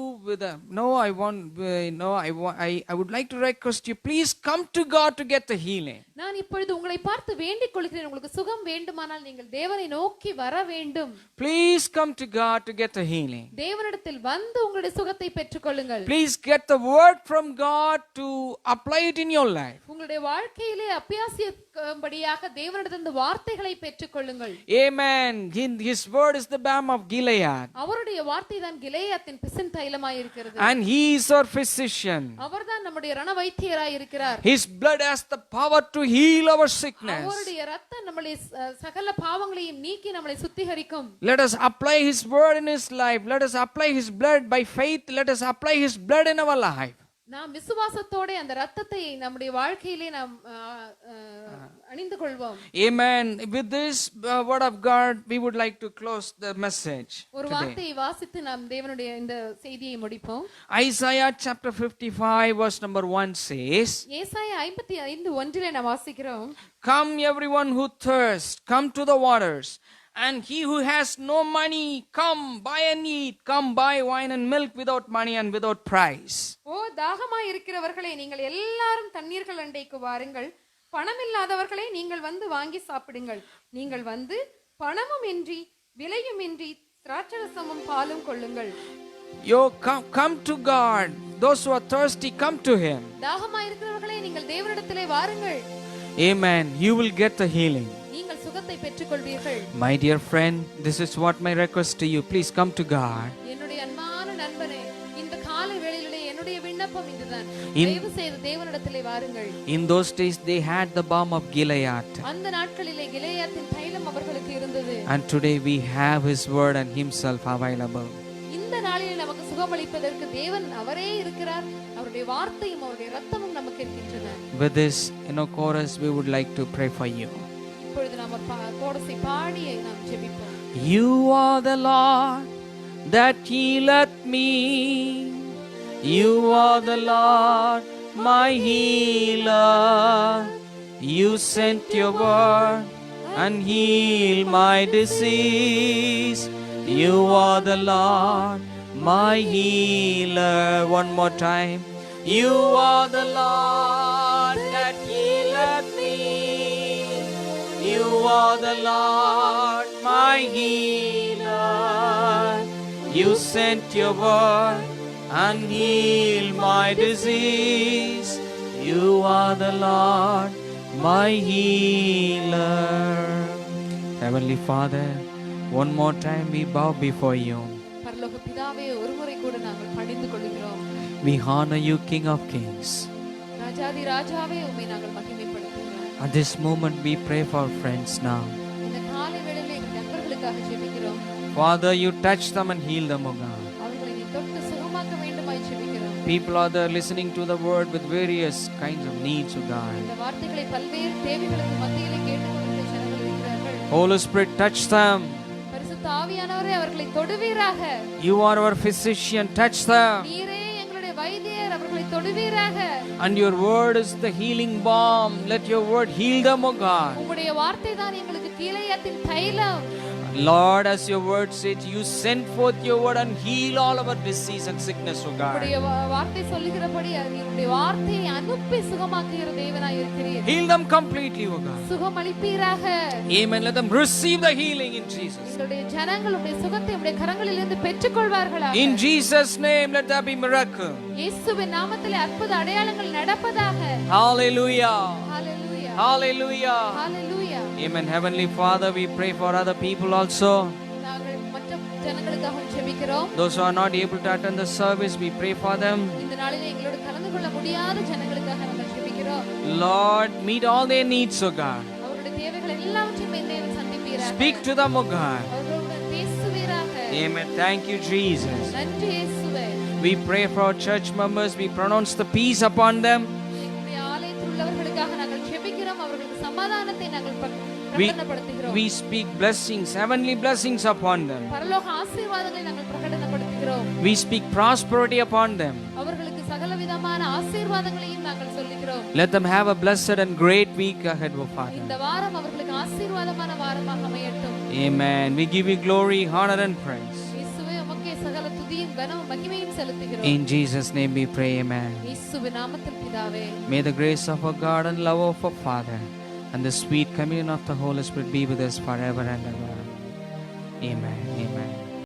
A: I would like to request you, please come to God to get the healing.
B: நான் இப்பொழுது உங்களை பார்த்து வேண்டிக் கொள்கிறேன், உங்களுக்கு சுகம் வேண்டுமானால் நீங்கள் தேவனை நோக்கி வர வேண்டும்.
A: Please come to God to get the healing.
B: தேவனிடத்தில் வந்து உங்களுடைய சுகத்தை பெற்றுக்கொள்ளுங்கள்.
A: Please get the word from God to apply it in your life.
B: உங்களுடைய வாழ்க்கையிலே அபியாசிக்கும்படியாக தேவனிடத்திலிருந்து வார்த்தைகளை பெற்றுக்கொள்ளுங்கள்.
A: Amen. His word is the balm of Gilead.
B: அவருடைய வார்த்தை தான் கிலெயாத்தின் பிசின் தைலமாய் இருக்கிறது.
A: And he is our physician.
B: அவர்தான் நம்முடைய ரண வைத்தியராய் இருக்கிறார்.
A: His blood has the power to heal our sickness.
B: அவருடைய இரத்தம் நம்முடைய சகல பாவங்களையும் நீக்கி நம்மை சுத்திகரிக்கும்.
A: Let us apply his word in his life. Let us apply his blood by faith. Let us apply his blood in our life.
B: நாம் விசுவாசத்தோட அந்த இரத்தத்தை நம்முடைய வாழ்க்கையிலே நாம் அணிந்து கொள்வோம்.
A: Amen. With this word of God, we would like to close the message
B: ஒரு
A: today.
B: வார்த்தையை வாசித்து நாம் தேவனுடைய இந்த செய்தியை முடிப்போம்.
A: Isaiah chapter 55 verse number 1 says,
B: ஏசாயா 55:1 நாம் வாசிக்கிறோம்.
A: "Come everyone who thirsts, come to the waters. And he who has no money, come buy and eat. Come buy wine and milk without money and without price."
B: ஓ தாகமாய் இருக்கிறவர்களே, நீங்கள் எல்லாரும் தண்ணீர்கள் அண்டைக்கு வாருங்கள். பணமில்லாதவர்களே, நீங்கள் வந்து வாங்கி சாப்பிடுங்கள். நீங்கள் வந்து பணமும் இன்றி விலையும் இன்றி திராட்சரசமும் பாலும் கொள்ளுங்கள்.
A: Yo, come to God. Those who are thirsty, come to him.
B: தாகமாய் இருக்கிறவர்களே, நீங்கள் தேவனிடத்திலே வாருங்கள்.
A: Amen. You will get the healing.
B: நீங்கள் சுகத்தை பெற்றுக்கொள்வீர்கள்.
A: My dear friend, this is what my request to you. Please come to God.
B: என்னுடைய அன்பான நண்பனே, இந்த காலை வேளையிலே என்னுடைய விண்ணப்பம் இதுதான். தயவு செய்து தேவனிடத்திலே வாருங்கள்.
A: In those days they had the balm of Gilead.
B: அந்த நாட்களிலே கிலெயாத்தின் தைலம் அவர்களுக்கு இருந்தது.
A: And today we have his word and himself available.
B: இந்த நாளிலே நமக்கு சுகமளிப்பதற்கு தேவன் அவரே இருக்கிறார். அவருடைய வார்த்தையும் அவருடைய இரத்தமும் நமக்கு இருக்கின்றன.
A: With this chorus we would like to pray for you.
B: இப்பொழுது நாம் கோரஸை பாடி நாம் ஜெபிப்போம்.
A: You are the Lord that healeth me. You are the Lord my healer. You sent your word and healed my disease. You are the Lord my healer. One more time. You are the Lord that healeth me. You are the Lord my healer. You sent your word and healed my disease. You are the Lord my healer. Heavenly Father, one more time we bow before you.
B: பரலோக பிதாவே, ஒருமுறை கூட நாங்கள் பணிந்து கொள்கிறோம்.
A: We honor you, King of Kings.
B: ராஜாதி ராஜாவே, உம்மை நாங்கள் மகிமைப்படுத்துகிறோம்.
A: At this moment we pray for our friends now.
B: இந்த காலை வேளையிலே எங்கள் நண்பர்களுக்காக ஜெபிக்கிறோம்.
A: Father, you touch them and heal them, O God.
B: அவர்களை நீ தொட்டு சுகமாக்க வேண்டுமாய் ஜெபிக்கிறோம்.
A: People are there listening to the word with various kinds of needs, O God.
B: இந்த வார்த்தைகளை பல்வேறு தேவைகளுக்கு மத்தியிலே கேட்டுக்கொண்டிருக்கிற ஜனங்கள் இருக்கிறார்கள்.
A: Holy Spirit, touch them.
B: பரிசுத்த ஆவியானவரே, அவர்களை தொடுவீராக.
A: You are our physician, touch them.
B: நீரே எங்களுடைய வைத்தியர், அவர்களை தொடுவீராக.
A: And your word is the healing balm. Let your word heal them, O God.
B: உம்முடைய வார்த்தை தான் எங்களுக்கு கிலெயாத்தின் தைலம்.
A: Lord, as your word says, you send forth your word and heal all our disease and sickness, O God.
B: உம்முடைய வார்த்தை சொல்லுகிறபடி உம்முடைய வார்த்தையை அனுப்பி சுகமாக்குகிற தேவனாய் இருக்கிறீர்.
A: Heal them completely, O God.
B: சுகமளிப்பீராக.
A: Amen. Let them receive the healing in Jesus.
B: எங்களுடைய ஜனங்கள் உம்முடைய சுகத்தை உம்முடைய கரங்களிலிருந்து பெற்றுக்கொள்வார்களாக.
A: In Jesus' name, let there be miracle.
B: இயேசுவின் நாமத்திலே அற்புத அடையாளங்கள் நடப்பதாக.
A: Hallelujah.
B: Hallelujah.
A: Hallelujah.
B: Hallelujah.
A: Amen. Heavenly Father, we pray for other people also.
B: நாங்கள் மற்ற ஜனங்களுக்காக ஜெபிக்கிறோம்.
A: Those who are not able to attend the service, we pray for them.
B: இந்த நாளிலே எங்களோடு கலந்து கொள்ள முடியாத ஜனங்களுக்காக நாங்கள் ஜெபிக்கிறோம்.
A: Lord, meet all their needs, O God.
B: அவருடைய தேவைகள் எல்லாவற்றையும் தேவன் சந்திப்பீராக.
A: Speak to them, O God.
B: அவர்களுடன் பேசுவீராக.
A: Amen. Thank you, Jesus.
B: நன்றி இயேசுவே.
A: We pray for our church members. We pronounce the peace upon them.
B: எங்களுடைய ஆலயத்தில் உள்ளவர்களுக்காக நாங்கள் ஜெபிக்கிறோம். அவர்களுக்கு சமாதானத்தை நாங்கள் பிரகடனப்படுத்துகிறோம்.
A: We speak blessings, heavenly blessings upon them.
B: பரலோக ஆசீர்வாதங்களை நாங்கள் பிரகடனப்படுத்துகிறோம்.
A: We speak prosperity upon them.
B: அவர்களுக்கு சகலவிதமான ஆசீர்வாதங்களையும் நாங்கள் சொல்லுகிறோம்.
A: Let them have a blessed and great week ahead, O Father.
B: இந்த வாரம் அவர்களுக்கு ஆசீர்வாதமான வாரமாக அமையட்டும்.
A: Amen. We give you glory, honor and praise.
B: இயேசுவே, உமக்கே சகல துதியும் கனமும் மகிமையும் செலுத்துகிறோம்.
A: In Jesus' name we pray, amen.
B: இயேசுவின் நாமத்தில் பிதாவே.
A: May the grace of our God and love of our Father and the sweet communion of the Holy Spirit be with us forever and ever. Amen. Amen.